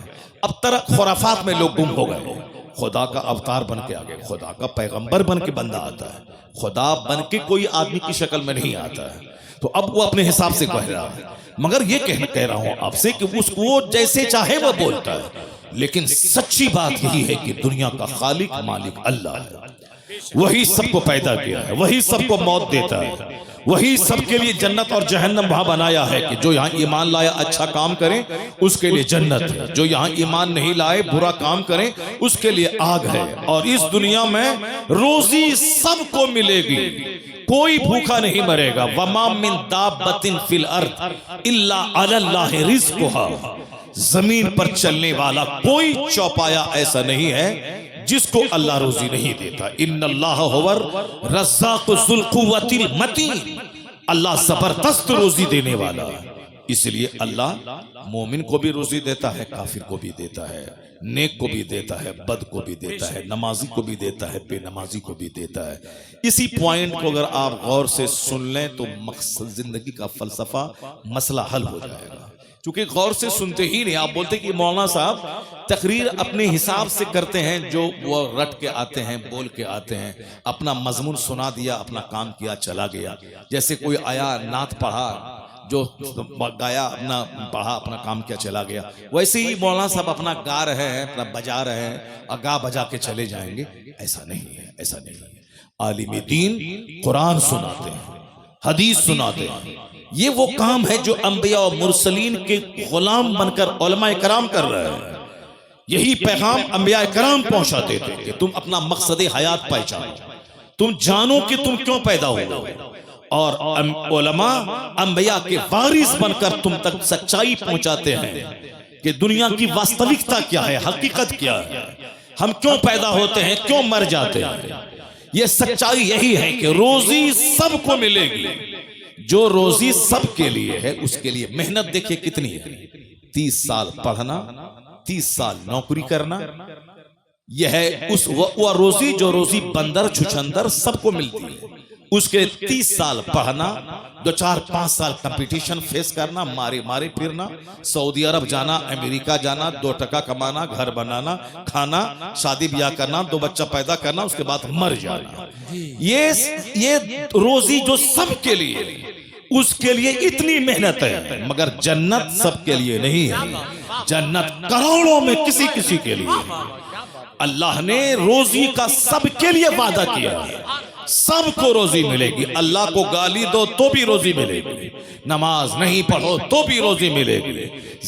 अब तरह खुराफात में लोग गुम हो गए। खुदा का अवतार बन के आ गए, खुदा का पैगंबर बन के बंदा आता है, खुदा बन के कोई आदमी की शक्ल में नहीं आता है। तो अब वो अपने हिसाब से कह रहा है, मगर ये कह रहा हूं आपसे कि उसको जैसे चाहे वो बोलता है, लेकिन सच्ची बात यही है कि दुनिया का खालिक मालिक अल्लाह है। वही सबको पैदा किया है, वही सबको मौत देता है, वही सबके लिए जन्नत और जहन्नम वहां बनाया है कि जो यहाँ ईमान लाया अच्छा काम करे उसके लिए जन्नत है, जो यहाँ ईमान नहीं लाए बुरा काम करे उसके लिए आग है। और इस दुनिया में रोजी सबको मिलेगी, कोई भूखा नहीं मरेगा। वमा मिन दाब्बतिन फिल अर्द इल्ला अलल्लाहि रिज़्क़ुहा, जमीन पर चलने वाला कोई चौपाया ऐसा नहीं है जिसको अल्लाह रोजी नहीं देता। इन्नल्लाह हुवर रज़्ज़ाक़ु ज़ुल क़ुव्वतिल मतीन, अल्लाह जबरदस्त रोजी देने वाला है। इसलिए अल्लाह मोमिन को भी रोजी देता है, काफिर को भी देता है, नेक को भी देता है, बद को भी देता है, नमाजी को भी देता है, बेनमाजी को भी देता है। इसी पॉइंट को अगर आप गौर से सुन लें तो मकसद जिंदगी का फलसफा मसला हल हो जाएगा। क्योंकि गौर से सुनते ही नहीं, आप बोलते कि मौलाना साहब तकरीर अपने हिसाब से करते हैं, जो वो रट के आते हैं, बोल के आते हैं, अपना मजमून सुना दिया, अपना काम किया, चला गया। जैसे कोई आया नात पढ़ा, जो गाया अपना पढ़ा, अपना काम किया, चला गया। वैसे ही मौलाना साहब अपना गा रहे हैं, अपना बजा रहे हैं और गा बजा के चले जाएंगे। ऐसा नहीं है, ऐसा नहीं है। आलिम दीन कुरान सुनाते हैं, हदीस सुनाते हैं। ये वो काम है जो अंबिया और मुरसलीन के गुलाम बनकर उलमा कराम कर रहे हैं। यही पैगाम अंबिया कराम पहुंचाते थे कि तुम अपना मकसद हयात पहचानो, तुम जानो कि तुम क्यों पैदा हुए, और उलमा अंबिया के वारिस बनकर तुम तक सच्चाई पहुंचाते हैं कि दुनिया की वास्तविकता क्या है, हकीकत क्या है, हम क्यों पैदा होते हैं, क्यों मर जाते हैं। ये सच्चाई यही है कि रोजी सबको मिलेगी। जो रोजी सबके लिए है उसके लिए मेहनत देखिए कितनी है। 30 साल पढ़ना, 30 साल नौकरी करना, यह है उस वो रोजी जो रोजी बंदर छुछंदर सबको मिलती है। उसके 30 साल पढ़ना, 2-4-5 साल कंपटीशन फेस करना, मारे मारे फिरना, सऊदी अरब जाना, अमेरिका जाना, 2 टका कमाना, घर बनाना, खाना, शादी ब्याह करना, 2 बच्चा पैदा करना, उसके बाद मर जाना। ये रोजी जो सबके लिए, उसके लिए इतनी मेहनत है। मगर जन्नत सबके लिए नहीं है, जन्नत करोड़ों में किसी किसी के लिए। अल्लाह ने रोजी का सबके लिए वादा किया है, सबको रोजी मिलेगी। अल्लाह को गाली दो तो भी रोजी मिलेगी, नमाज नहीं पढ़ो तो भी रोजी मिलेगी,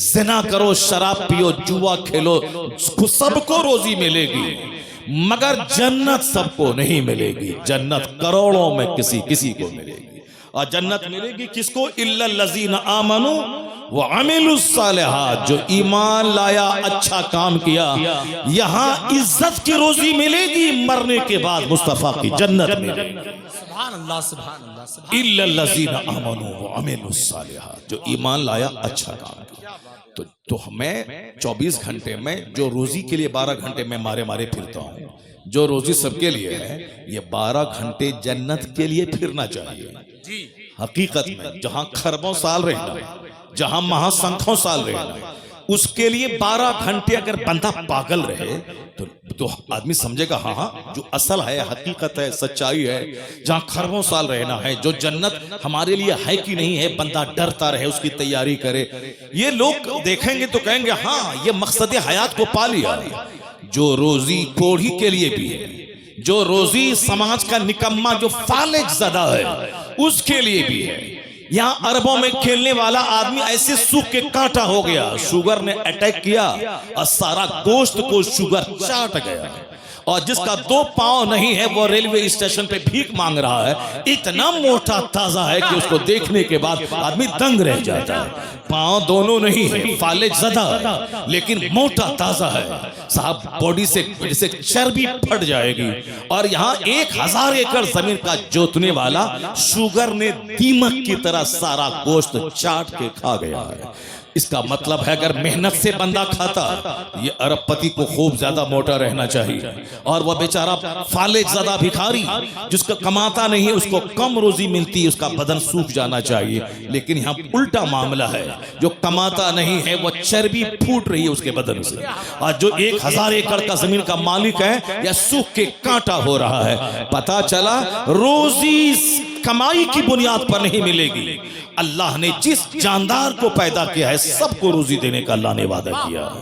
जिना करो, शराब पियो, जुआ खेलो, सबको रोजी मिलेगी। मगर जन्नत सबको नहीं मिलेगी, जन्नत करोड़ों में किसी किसी को मिलेगी। और जन्नत मिलेगी किसको? इल्लल लज़ीना आमनू व अमिलुस सालिहात, जो ईमान लाया, अच्छा काम किया। यहाँ इज्जत की रोजी मिलेगी, मरने के बाद मुस्तफा की जन्नत मिलेगी। सुभान अल्लाह, सुभान अल्लाह, सुभान इल्लल लज़ीना आमनू व अमिलुस सालिहात, जो ईमान लाया, अच्छा काम किया। तो हमें 24 घंटे में जो रोजी के लिए 12 घंटे में मारे मारे फिरता हूँ, जो रोजी सबके लिए है, ये 12 घंटे जन्नत के लिए फिरना चाहिए। हकीकत में जहां खरबों साल रहना, जहां महासंखों साल रहना, उसके लिए 12 घंटे अगर बंदा पागल रहे तो आदमी समझेगा हाँ जो असल है, हकीकत है, सच्चाई है। जहां खरबों साल रहना है, जो जन्नत हमारे लिए है कि नहीं है, बंदा डरता रहे, उसकी तैयारी करे। ये लोग देखेंगे तो कहेंगे हाँ ये मकसद हयात को पा लिया। जो रोजी कोढ़ी के लिए भी है, जो रोजी समाज का निकम्मा जो फालिज ज़दा है उसके लिए भी है। यहाँ अरबों में खेलने वाला आदमी ऐसे सूख के कांटा हो गया, शुगर ने अटैक किया और सारा गोश्त को शुगर चाट गया। और जिसका 2 पांव नहीं है वो रेलवे स्टेशन पे भीख मांग रहा है, इतना मोटा ताजा है कि उसको देखने के बाद आदमी दंग रह जाता है। पांव दोनों नहीं है, फालिज ज़दा, लेकिन मोटा ताजा है साहब, बॉडी से जैसे चर्बी फट जाएगी। और यहाँ 1000 एकड़ जमीन का जोतने वाला शुगर ने दीमक की तरह सारा गोश्त चाट के खा गया है। इसका मतलब है अगर मेहनत से बंदा खाता, ये अरबपति को खूब ज्यादा मोटा रहना चाहिए, और वह बेचारा फालिज ज़दा भिखारी जिसका कमाता नहीं है, उसको कम रोजी मिलती है, उसका बदन सूख जाना चाहिए। लेकिन यहाँ उल्टा मामला है, जो कमाता नहीं है वह चर्बी फूट रही है उसके बदन से, और जो 1000 एकड़ का जमीन का मालिक है या सूख के कांटा हो रहा है। पता चला रोजी कमाई की बुनियाद पर नहीं मिलेगी। अल्लाह ने जिस जानदार को पैदा किया है सबको रोजी देने का अल्लाह ने वादा किया है।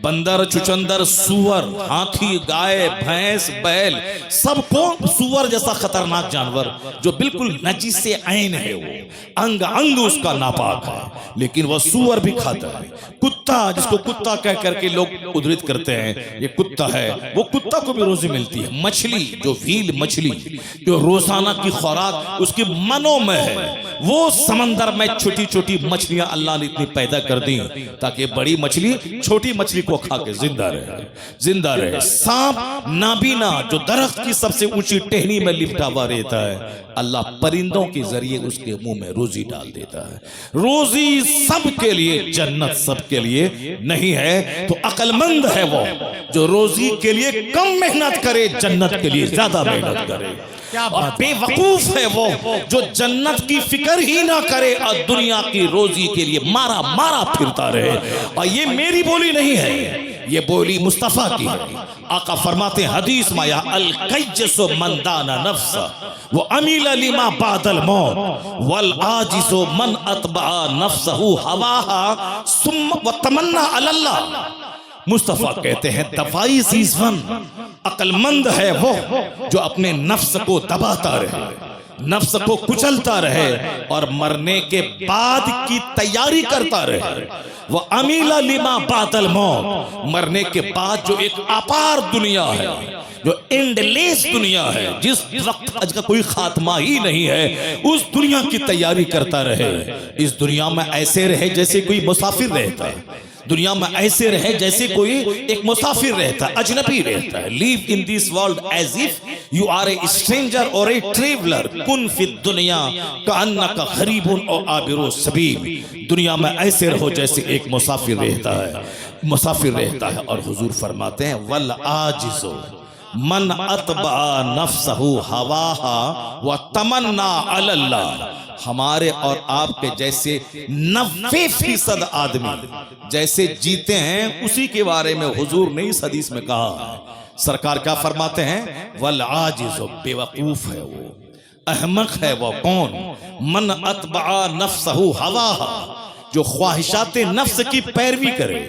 बंदर, चुचंदर, सुअर, हाथी, गाय, भैंस, बैल, सबको सुअर जैसा खतरनाक जानवर जो बिल्कुल नजीस से ऐन है, वो अंग अंग उसका नापाक है, लेकिन वह सुअर भी खाता है। कुत्ता, जिसको कुत्ता कह करके लोग उद्धृत करते हैं ये कुत्ता है, वो कुत्ता को भी रोजी मिलती है। मछली, जो व्हील मछली जो रोजाना की खुराक उसकी मनों में है, वो समंदर में छोटी छोटी मछलियां अल्लाह ने इतनी पैदा कर दी ताकि बड़ी मछली छोटी मछली को खा के जिंदा रहे। सांप नाबीना, जो दरख्त की सबसे ऊंची टहनी में लिपटा हुआ रहता है, अल्लाह परिंदों के जरिए उसके मुंह में रोजी डाल देता है। रोजी सबके लिए, जन्नत सबके लिए नहीं है। तो अक्लमंद है वो जो रोजी के लिए कम मेहनत करे, जन्नत के लिए ज्यादा मेहनत करे। और बेवकूफ है वो जो जन्नत की फिक्र ही ना करे और दुनिया की रोजी के लिए मारा मारा फिरता रहे। और ये मेरी बोली नहीं है, ये बोली मुस्तफा की है। आका फरमाते हैं हदीस में, अल कैजसु मन दाना नफ्स वो अमील लिमा बादल मौत वल आजिजु मन अतबा नफ्सहु हवाहा सुम्मा व तमन्ना अलल्लाह। मुस्तफा कहते हैं दवाई सीजवन, अक्लमंद है वो जो अपने नफ्स को दबाता रहे, नफ्स को कुचलता रहे और मरने के बाद की तैयारी करता रहे। वो अमीला लिमा बादल मौत, मरने के बाद जो एक अपार दुनिया है, जो एंडलेस दुनिया है, जिस वक्त आज का कोई खात्मा ही नहीं है, उस दुनिया की तैयारी करता रहे। इस दुनिया में ऐसे रहे जैसे कोई मुसाफिर रहता है, दुनिया में ऐसे रहे जैसे कोई एक मुसाफिर रहता है, अजनबी रहता है। Live in this world as if you are a stranger और ए ट्रेवलर, कुन फिद दुनिया कअन्नका गरीबुन और आबिरु सबील। दुनिया में ऐसे रहो जैसे एक मुसाफिर रहता है। और हुजूर फरमाते हैं वल आजिज़ु मन अतबा नफ्सहु हवाहा व तमन्ना अलल्लाह। हमारे और आपके जैसे 90% आदमी जैसे जीते हैं, उसी के बारे में हुजूर ने इस हदीस में कहा। सरकार क्या फरमाते हैं, वल आजिज़ु, बेवकूफ है वो, अहमक है वो कौन, मन अतबा नफ्सहु हवाहा, जो ख्वाहिशाते नफ्स की पैरवी करे,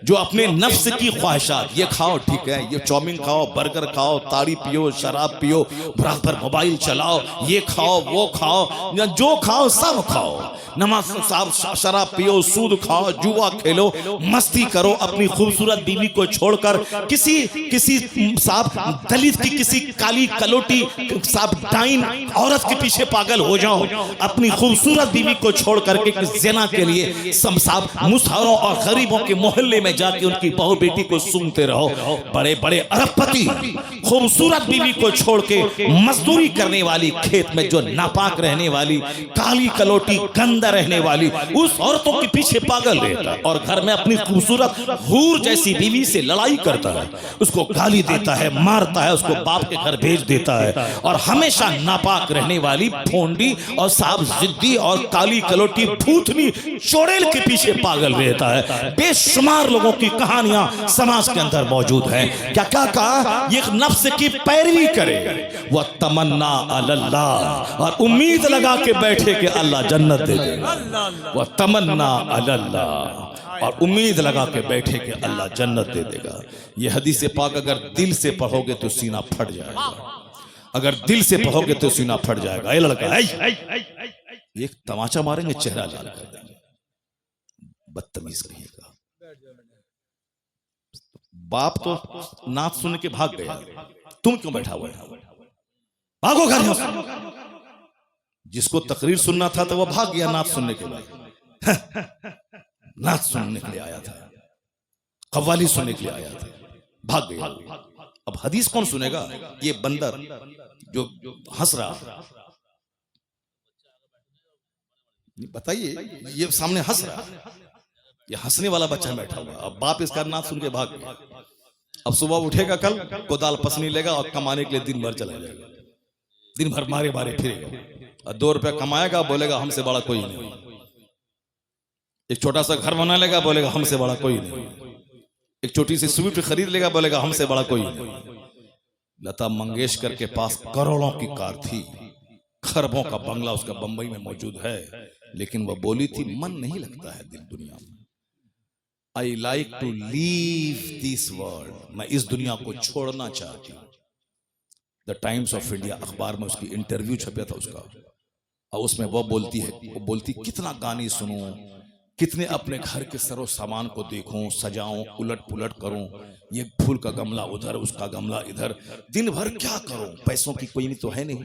जो अपने नफ्स की ख्वाहिशात, ये खाओ ठीक है, ये चाउमीन खाओ, बर्गर खाओ, ताड़ी पियो, शराब पियो, बराबर मोबाइल चलाओ, ये खाओ वो खाओ, जो खाओ सब खाओ, नमाज साहब शराब पियो, सूद खाओ, जुआ खेलो, मस्ती करो, अपनी खूबसूरत बीवी को छोड़कर किसी साहब दलित की किसी काली कलोटी साहब डाइन औरत के पीछे पागल हो जाओ, अपनी खूबसूरत बीवी को छोड़ करके ज़िना के लिए साहब मुसहरों और गरीबों के मोहल्ले में जाके उनकी बहू बेटी को सूंघते रहो। बड़े बड़े अरबपति खूबसूरत बीवी को छोड़ के मजदूरी करने वाली, खेत में जो नापाक रहने वाली, काली कलोटी गंदा रहने वाली, उस औरतों के पीछे पागल रहता है और घर में अपनी खूबसूरत हूर जैसी बीवी से लड़ाई करता है, उसको गाली देता है, मारता है, उसको बाप के घर भेज देता है। और हमेशा नापाक रहने वाली फोंडी और साहब जिद्दी और काली कलोटी भूतनी चोड़ेल के पीछे पागल रहता है। बेशुमार लोगों की कहानियां समाज के अंदर मौजूद हैं। क्या क्या कहा, ये नफ्स की पैरवी करे, वह तमन्ना अल्लाह, और उम्मीद लगा के बैठे कि अल्लाह जन्नत दे देगा, वह तमन्ना अल्लाह, और उम्मीद लगा के बैठे कि अल्लाह जन्नत दे देगा। ये हदीस पाक अगर दिल से पढ़ोगे तो सीना फट जाएगा, अगर दिल से पढ़ोगे तो सीना फट जाएगा। ये लड़का एक तमाचा मारेंगे, चेहरा लाल कर देंगे, बदतमीज कहेगा। बाप तो नाच सुन के भाग गया, तुम क्यों बैठा हुआ है, भागो घर। जिसको तकरीर सुनना था तो वह भाग गया नाच सुनने के बाद, नाच सुनने के लिए आया था, कव्वाली सुनने के लिए आया था, भाग गया। अब हदीस कौन सुनेगा, ये बंदर जो हंस रहा, बताइए, ये सामने हंस रहा, ये हंसने वाला बच्चा बैठा हुआ, अब बाप इसका नाच सुन के भाग गया। अब सुबह उठेगा, कल कोदाल पसनी लेगा और कमाने के लिए दिन भर चला जाएगा, दिन भर मारे मारे फिरेगा, और 2 रुपया कमाएगा, बोलेगा हमसे बड़ा कोई नहीं। एक छोटा सा घर बना लेगा, बोलेगा हमसे बड़ा कोई नहीं। एक छोटी सी स्विफ्ट खरीद लेगा, बोलेगा हमसे बड़ा कोई नहीं। लता मंगेशकर के पास करोड़ों की कार थी, खरबों का बंगला उसका बंबई में मौजूद है, लेकिन वह बोली थी मन नहीं लगता है दिल दुनिया में। I like to leave this world, मैं इस दुनिया को छोड़ना चाहती हूँ। द टाइम्स ऑफ इंडिया अखबार में उसकी इंटरव्यू छपा था उसका, और उसमें वो बोलती कितना गाने सुनूं, कितने अपने घर के सरो सामान को देखूं, सजाऊं, उलट पुलट करूं, ये फूल का गमला उधर, उसका गमला इधर, दिन भर क्या करूं, पैसों की कोई नहीं तो है नहीं,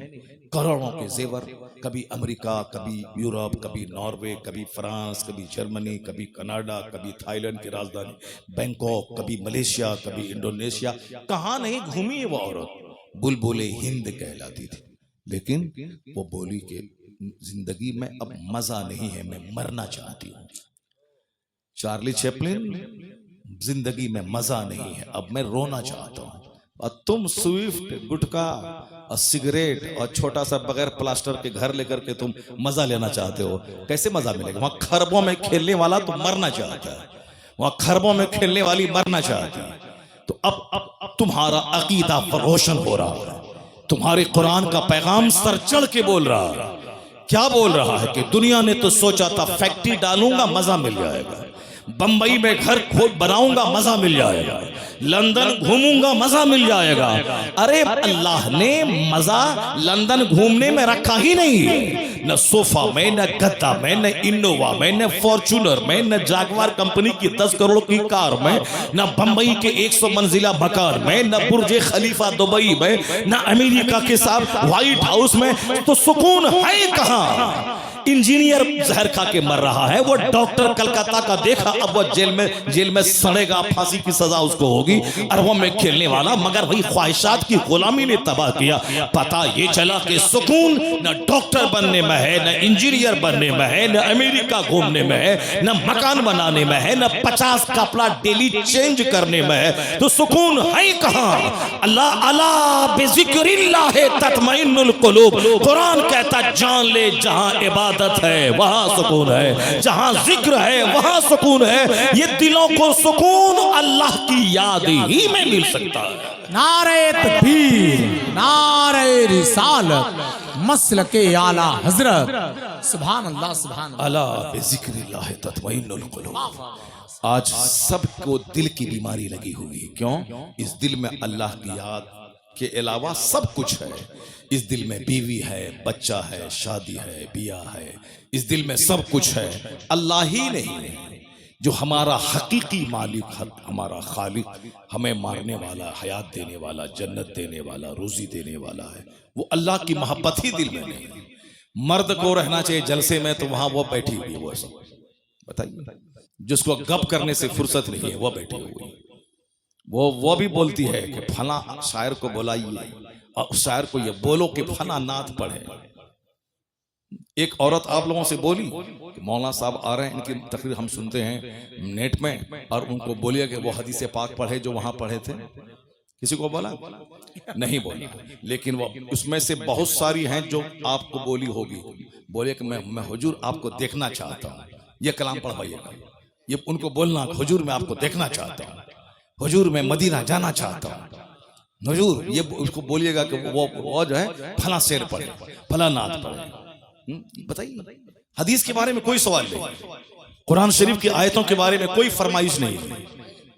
करोड़ों के जेवर, कभी अमेरिका, कभी यूरोप, कभी नॉर्वे, कभी फ्रांस, कभी जर्मनी, कभी कनाडा, कभी थाईलैंड की राजधानी बैंकॉक, कभी मलेशिया, कभी इंडोनेशिया, कहाँ नहीं घूमी वो औरत। बुलबुले हिंद कहलाती थी, लेकिन वो बोली कि जिंदगी में अब मजा नहीं है, मैं मरना चाहती हूँ। चार्ली चैपलिन, जिंदगी में मजा नहीं है, अब मैं रोना चाहता हूँ। और तुम स्विफ्ट, गुटखा और सिगरेट और छोटा सा बगैर प्लास्टर के घर लेकर के तुम मजा लेना चाहते हो, कैसे मजा मिलेगा? वहां खरबों में खेलने वाला तो मरना चाहता है, वहां खरबों में खेलने वाली मरना चाहती है। तो अब तुम्हारा अकीदा रोशन हो रहा है, तुम्हारे कुरान का पैगाम सर चढ़ के बोल रहा है। क्या बोल रहा है कि दुनिया ने तो सोचा था फैक्ट्री डालूंगा मजा मिल जाएगा, बंबई में घर खोद बनाऊंगा मजा मिल जाएगा, लंदन घूमूंगा मजा मिल जाएगा। अरे अल्लाह ने मजा लंदन घूमने में रखा ही नहीं है, न सोफा में, न गद्दा में, न इनोवा में, न फॉर्चूनर में, न जागवार कंपनी की 10 करोड़ की कार में, न बंबई के 100 मंजिला मकान में, न बुर्ज खलीफा दुबई में, न अमेरिका के साथ व्हाइट हाउस में। तो सुकून है कहां? इंजीनियर जहर खा के मर रहा है, वो डॉक्टर कलकत्ता का देखा, अब वो जेल में सड़ेगा, फांसी की सजा उसको होगी। अरबों में खेलने वाला, मगर वही ख्वाहिशात की गुलामी ने तबाह किया। पता ये चला कि सुकून न डॉक्टर बनने में है, न इंजीनियर बनने में है, न अमेरिका घूमने में है, न मकान बनाने में है, न 50 कपड़ा डेली चेंज करने में है। तो सुकून है कहां? अल्लाह अला बिज़िक्रिल्लाह तत्मइन्नुल कुलूब, कुरान कहता जान ले जहां इबादत है वहां सुकून है, जहां जिक्र है वहां सुकून है। ये दिलों को सुकून अल्लाह की याद ही में मिल सकता है। नारे तकबीर, नारे रिसालत, मसलके आला हजरत, सुभान अल्लाह, सुभान अला बिज़िक्रिल्लाह तत्मइन्नुल कुलूब। आज सबको दिल की बीमारी लगी हुई है। क्यों? इस दिल में अल्लाह की याद के अलावा सब कुछ है। इस दिल में बीवी है, बच्चा है, शादी है, बियाह है, इस दिल में सब कुछ है। अल्लाह ही नहीं जो हमारा हकीकी मालिक, हमारा खालिक, हमें मारने वाला, हयात देने वाला, जन्नत देने वाला, रोजी देने वाला है, वो अल्लाह की मोहब्बत ही दिल में नहीं। मर्द को रहना चाहिए जलसे में, तो वहां वो बैठी हुई है, वो सब बताइए, जिसको गप करने से फुर्सत नहीं है वो बैठी हुई। वो भी बोलती है कि फला शायर को बुलाइए, और शायर को ये बोलो कि फला नात पढ़े। एक औरत आप लोगों से बोली कि मौलाना साहब आ रहे हैं, इनकी तकरीर हम सुनते हैं नेट में, और उनको बोलिए कि वो हदीस पाक पढ़े जो वहां पढ़े थे। किसी को बोला? नहीं बोला। लेकिन वो उसमें से बहुत सारी हैं जो आपको बोली होगी। बोले कि मैं हुजूर आपको देखना चाहता हूँ, ये कलाम पढ़वाइएगा। ये उनको बोलना हुजूर मैं आपको देखना चाहता हूँ, हुजूर मैं मदीना जाना चाहता हूँ, हुजूर ये उसको बोलिएगा कि वो जो है फला शेर पढ़े, फला नात पढ़े। बताइए, हदीस के बारे में कोई सवाल नहीं, कुरान शरीफ की आयतों के बारे में कोई फरमाइश नहीं है,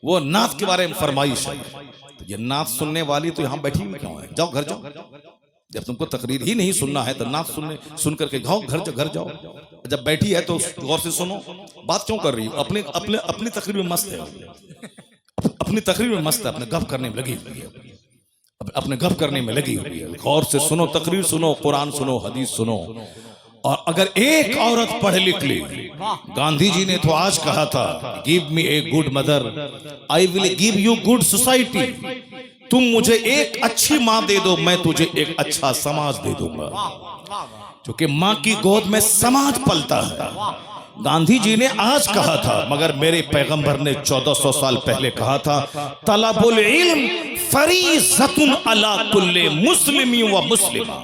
वो नात के बारे में फरमाइश है। तो ये नात सुनने वाली तो यहाँ बैठी हुई क्यों है? जाओ घर जाओ। जब तुमको तकरीर ही नहीं सुनना है तो नात सुन करके जाओ घर जाओ। जब बैठी है तो गौर से सुनो, बात क्यों कर रही हो? अपनी तकरीर में मस्त है, अपनी तकरीर में मस्त है, अपने गप करने में लगी हुई है, अपने गप करने में लगी हुई है। गौर से सुनो, तकरीर सुनो, कुरान सुनो, हदीस सुनो। और अगर एक औरत पढ़ लिख ली, गांधी जी ने तो आज कहा था, give me a good mother, I will give you good society. तुम मुझे एक अच्छी माँ दे दो, मैं तुझे एक अच्छा समाज दे दूंगा। क्योंकि माँ की गोद में समाज पलता है। गांधी जी ने आज कहा था, मगर मेरे पैगंबर ने 1400 साल पहले कहा था, तलबुल इल्म फरीज़तुन अला कुल्ले मुस्लिमी व मुस्लिमा।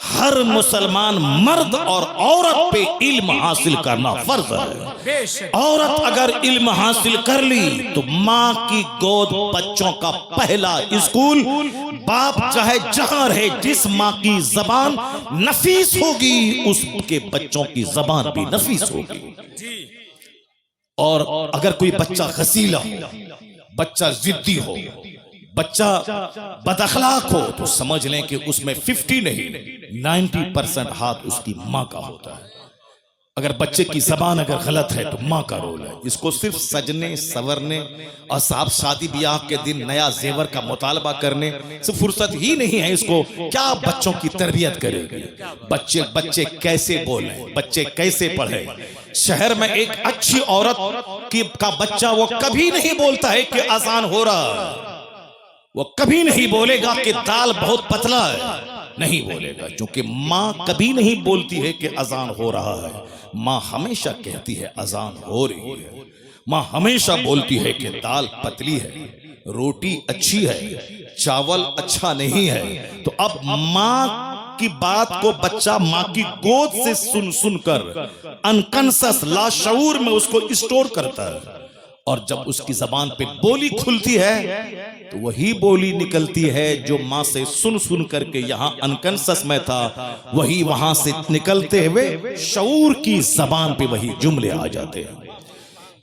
हर मुसलमान मर्द और औरत पे इल्म हासिल करना फर्ज है। औरत अगर इल्म हासिल कर ली तो माँ की गोद बच्चों का पहला स्कूल। बाप चाहे जहां रहे, जिस माँ की जबान नफीस होगी उसके बच्चों की जबान भी नफीस होगी। और अगर कोई बच्चा गसीला हो, बच्चा जिद्दी हो, बच्चा बदअखलाक हो, तो समझ लें कि उसमें 50 नहीं 90% हाथ उसकी माँ का होता है। अगर बच्चे की जबान अगर गलत है तो माँ का रोल है। इसको सिर्फ सजने संवरने और साहब शादी ब्याह के दिन नया जेवर का मुतालबा करने से फुर्सत ही नहीं है। इसको क्या बच्चों की तरबियत करेगी? बच्चे कैसे बोले, बच्चे कैसे पढ़े? शहर में एक अच्छी औरत का बच्चा वो कभी नहीं बोलता है कि अजान हो रहा है, वो कभी नहीं बोलेगा कि दाल बहुत पतला है, नहीं बोलेगा, क्योंकि माँ कभी नहीं बोलती है कि अजान हो रहा है। माँ हमेशा कहती है अजान हो रही है। माँ हमेशा बोलती है कि दाल पतली है, रोटी अच्छी है, चावल अच्छा नहीं है। तो अब माँ की बात को बच्चा माँ की गोद से सुन सुनकर अनकंसस लाशऊर में उसको स्टोर करता है, और जब उसकी जबान पे बोली खुलती है तो वही बोली निकलती है जो माँ से सुन सुन करके यहाँ अनकंसस में था, वही वहां से निकलते हुए शऊर की जबान पे वही जुमले आ जाते हैं।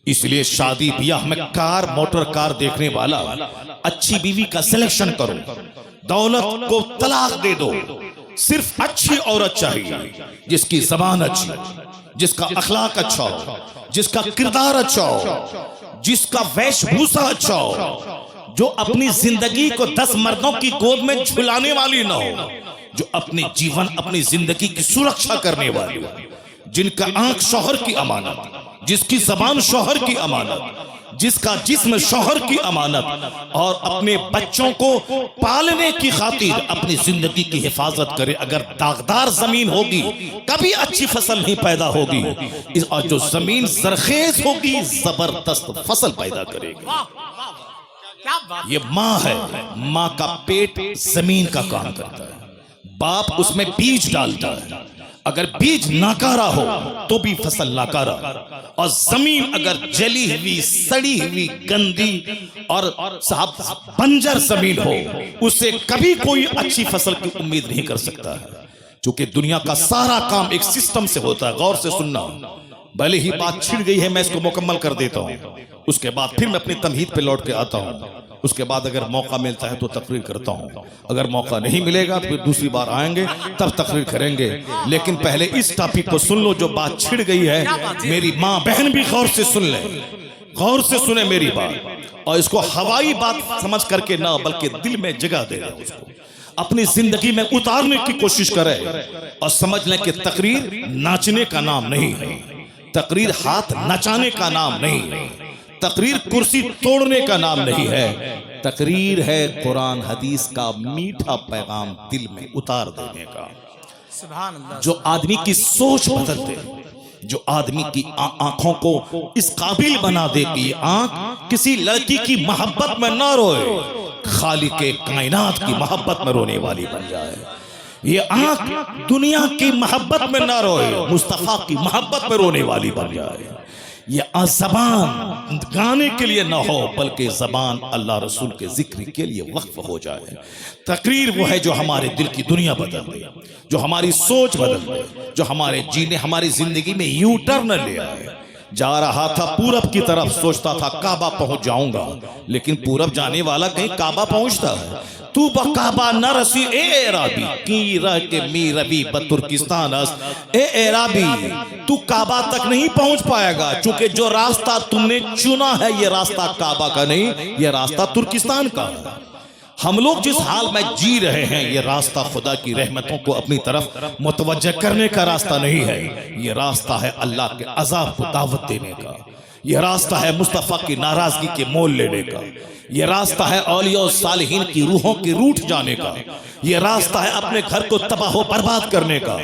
इसलिए शादी ब्याह में कार मोटर कार देखने वाला अच्छी बीवी का सिलेक्शन करो, दौलत को तलाक दे दो, सिर्फ अच्छी औरत चाहिए जिसकी जबान अच्छी, जिसका अखलाक अच्छा हो, जिसका किरदार अच्छा हो, जिसका वेशभूषा अच्छा हो, जो अपनी जिंदगी को 10 मर्दों की गोद में झुलाने वाली ना हो, जो अपने जीवन अपनी जिंदगी की सुरक्षा करने वाली हो, जिनका आंख शौहर की अमानत, जिसकी जबान शौहर की अमानत, जिसका जिस्म शौहर की अमानत, और अपने बच्चों को पालने की खातिर अपनी जिंदगी की हिफाजत करे। अगर दागदार जमीन होगी कभी अच्छी फसल नहीं पैदा होगी, और जो जमीन सरखेज होगी जबरदस्त फसल पैदा करेगी। ये माँ है, माँ का पेट जमीन का काम करता है, बाप उसमें बीज डालता है। अगर बीज नाकारा हो तो भी फसल नाकारा, और जमीन अगर जली हुई सड़ी हुई गंदी और साहब बंजर जमीन हो, उससे कभी कोई अच्छी फसल की उम्मीद नहीं कर सकता है। क्योंकि दुनिया का सारा काम एक सिस्टम से होता है। गौर से सुनना, भले ही बात छिड़ गई है मैं इसको मुकम्मल कर देता हूँ, उसके बाद फिर मैं अपनी तमहीद पे लौट के आता हूँ। उसके बाद अगर मौका मिलता है तो तकरीर करता हूँ, अगर मौका नहीं मिलेगा तो फिर दूसरी बार आएंगे तब तकरीर करेंगे। लेकिन पहले इस टॉपिक को सुन लो, जो बात छिड़ गई है मेरी माँ बहन भी गौर से सुन ले, गौर से सुने मेरी बात, और इसको हवाई बात समझ करके ना बल्कि दिल में जगह दे रहे, उसको अपनी जिंदगी में उतारने की कोशिश करे, और समझ लें कि तकरीर नाचने का नाम नहीं है, तकरीर हाथ नचाने का नाम नहीं है, तकरीर कुर्सी तोड़ने का नाम नहीं है, तकरीर है कुरान हदीस का मीठा पैगाम दिल में उतार देने का, जो आदमी की सोच बदल दे, जो आदमी की आंखों को इस काबिल बना दे कि आंख किसी लड़की की मोहब्बत में ना रोए, खालिके कायनात की मोहब्बत में रोने वाली बन जाए। ये आंख दुनिया की मोहब्बत में ना रोए, मुस्तफा की मोहब्बत में रोने वाली बन जाए। ये जबान गाने के लिए ना हो बल्कि जबान अल्लाह रसूल के जिक्र के लिए वक्फ हो जाए। तकरीर वो है जो हमारे दिल की दुनिया बदल दे, जो हमारी सोच बदल दे, जो हमारे जीने हमारी जिंदगी में यू टर्न ले आए। जा रहा था पूरब की तरफ, सोचता था काबा पहुंच जाऊंगा, लेकिन पूरब जाने वाला कहीं काबा पहुंचता है। तू बकाबा न रसी ए एराबी की रह के मी रबी बतुर्किस्तान ए एराबी, तू काबा तक नहीं पहुंच पाएगा, क्योंकि जो रास्ता तुमने चुना है ये रास्ता काबा का नहीं, ये रास्ता तुर्किस्तान का है। हम लोग जिस हाल में जी रहे हैं ये रास्ता खुदा की रहमतों को अपनी तरफ मुतवज्जह करने का रास्ता नहीं है, ये रास्ता है अल्लाह के अजाब को दावत देने का, ये रास्ता है मुस्तफा की नाराजगी के मोल लेने का, ये रास्ता है औलिया और सालिहीन की रूहों के रूठ जाने का, ये रास्ता है अपने घर को तबाह बर्बाद करने का,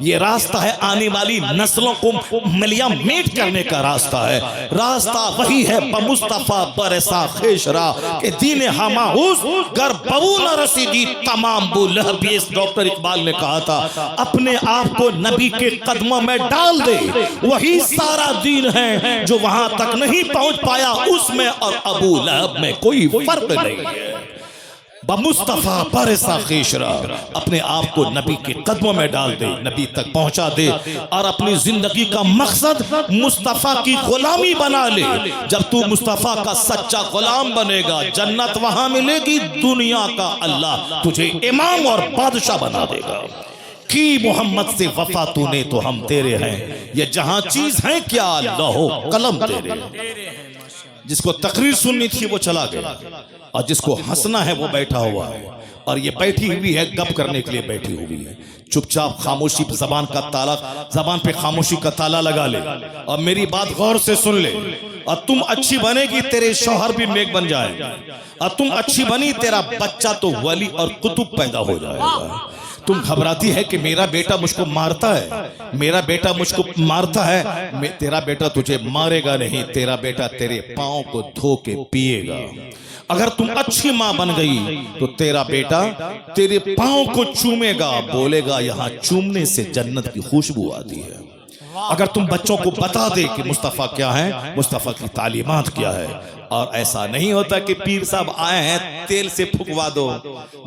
ये रास्ता है आने वाली नस्लों को मिलिया मेट करने का रास्ता है। रास्ता वही है बमुस्तफा बरसा खेशरा के दीन हमाउस गर बबू न रसीदी तमाम बुलहबीस। डॉक्टर इकबाल ने कहा था अपने आप को नबी के कदमों में डाल दे, वही सारा दीन है, जो वहां तक नहीं पहुंच पाया उसमें और अबू लहब में कोई फर्क नहीं है। मुस्तफ़ा बरसा खेशरा, अपने आप को नबी के कदमों में डाल दे, नबी तक पहुंचा दे और अपनी जिंदगी का मकसद मुस्तफ़ा की गुलामी बना ले। जब तू मुस्तफ़ा का सच्चा गुलाम बनेगा, जन्नत वहां मिलेगी, दुनिया का अल्लाह तुझे इमाम और बादशाह बना देगा। की मोहम्मद से वफा तूने तो हम तेरे हैं, ये जहां चीज है क्या लहो कलम तेरे। जिसको तकरीर सुननी थी वो चला गया, और जिसको हंसना है वो बैठा हुआ है, और ये बैठी हुई है गप करने के लिए बैठी हुई है। चुपचाप खामोशी पे जबान पे खामोशी का ताला लगा ले और मेरी बात गौर से सुन ले। और तुम अच्छी बनेगी, तेरे शौहर भी नेक बन जाएगा, और तुम अच्छी बनी, तेरा बच्चा तो वली और कुतुब पैदा हो जाएगा। तुम घबराती है कि मेरा बेटा मुझको मारता है, मेरा बेटा मुझको मारता है, तेरा बेटा तुझे मारेगा नहीं, तेरा बेटा तेरे पाँव को धो के पिएगा। अगर तुम अच्छी माँ बन गई तो तेरा बेटा तेरे पाँव को चूमेगा, बोलेगा यहाँ चूमने से जन्नत की खुशबू आती है। अगर तुम बच्चों को बता दे कि मुस्तफ़ा क्या है, मुस्तफ़ा की तालीमात क्या है, और ऐसा नहीं होता कि पीर साहब आए हैं तेल से फुकवा दो,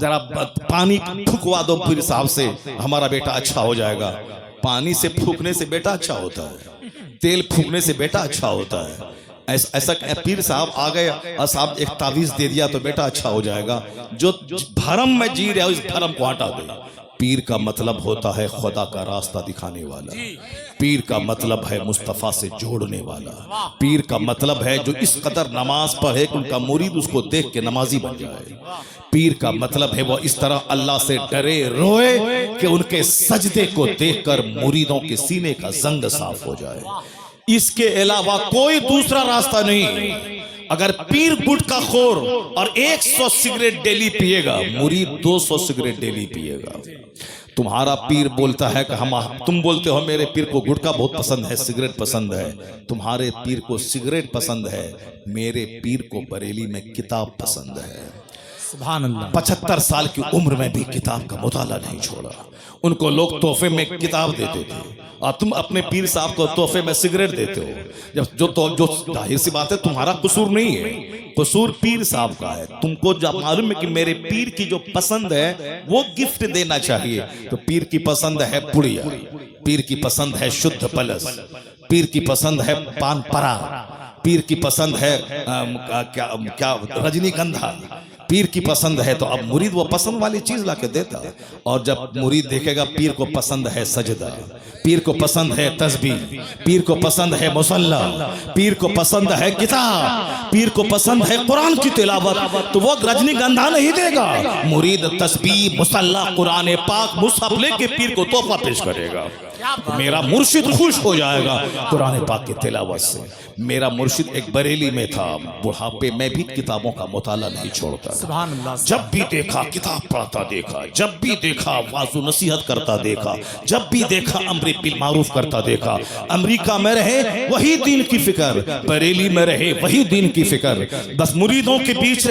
जरा पानी फुकवा दो पीर साहब से, हमारा बेटा अच्छा हो जाएगा। पानी से फूकने से बेटा अच्छा होता है, तेल फूकने से बेटा अच्छा होता है। ऐसा पीर साहब आ गए और साहब एक तावीज दे दिया तो बेटा अच्छा हो जाएगा। जो भरम में जी रहे हो इस भरम को हटा दे। पीर का मतलब होता है खुदा का रास्ता दिखाने वाला, पीर का मतलब है मुस्तफ़ा से जोड़ने वाला, पीर का मतलब है जो इस कदर नमाज पढ़े कि उनका मुरीद उसको देख के नमाजी बन जाए। पीर का मतलब है वो इस तरह अल्लाह से डरे रोए कि उनके सजदे को देखकर मुरीदों के सीने का जंग साफ हो जाए। इसके अलावा कोई दूसरा रास्ता नहीं। अगर पीर गुटखा खोर और 100 सिगरेट डेली पिएगा, मुरीद 200 सिगरेट डेली पिएगा। तुम्हारा पीर बोलता है कि तुम बोलते हो मेरे पीर को गुटखा बहुत पसंद है, सिगरेट पसंद है, तुम्हारे पीर को सिगरेट पसंद है, मेरे पीर को बरेली में किताब पसंद है। सुभान अल्लाह। 75 साल की उम्र में भी किताब का मुताला नहीं छोड़ा। उनको लोग तोहफे में किताब देते थे और तुम अपने पीर साहब को तोहफे में सिगरेट देते हो। जो जाहिर सी बात है तुम्हारा कसूर नहीं है, कसूर पीर साहब का है। तुमको जब मालूम है कि मेरे पीर की जो पसंद है वो गिफ्ट देना चाहिए, तो पीर की पसंद है पुड़िया, पीर की पसंद है शुद्ध पलस, पीर की पसंद है पान परा, पीर की पसंद है क्या रजनीगंधा, पीर की पसंद है। तो अब मुरीद वो पसंद वाली चीज लाके देता है। और जब मुरीद देखेगा पीर को पसंद है सजदा, पीर को पसंद है तस्बीह, पीर को पसंद है मुसल्ला, पीर को पसंद है किताब, पीर को पसंद है कुरान की तिलावत, तो वो रजनीगंधा नहीं देगा। मुरीद तस्बीह, मुसल्ला, कुरान पाक, मुसहफ लेके पीर को तोहफा पेश करेगा। मेरा मुर्शिद खुश हो जाएगा कुरान पाक की तिलावत से। मेरा मुर्शिद एक बरेली में था, बुढ़ापे में भी किताबों का मुताला नहीं छोड़ता। सुभान अल्लाह। जब भी देखा किताब पढ़ता देखा, जब भी देखा वाज़ो नसीहत करता देखा, जब भी देखा अम्र बिल मारूफ करता देखा। अमेरिका में रहे वही दीन की फिक्र, बरेली में रहे वही दीन की फिक्र, बस मुरीदों के बीच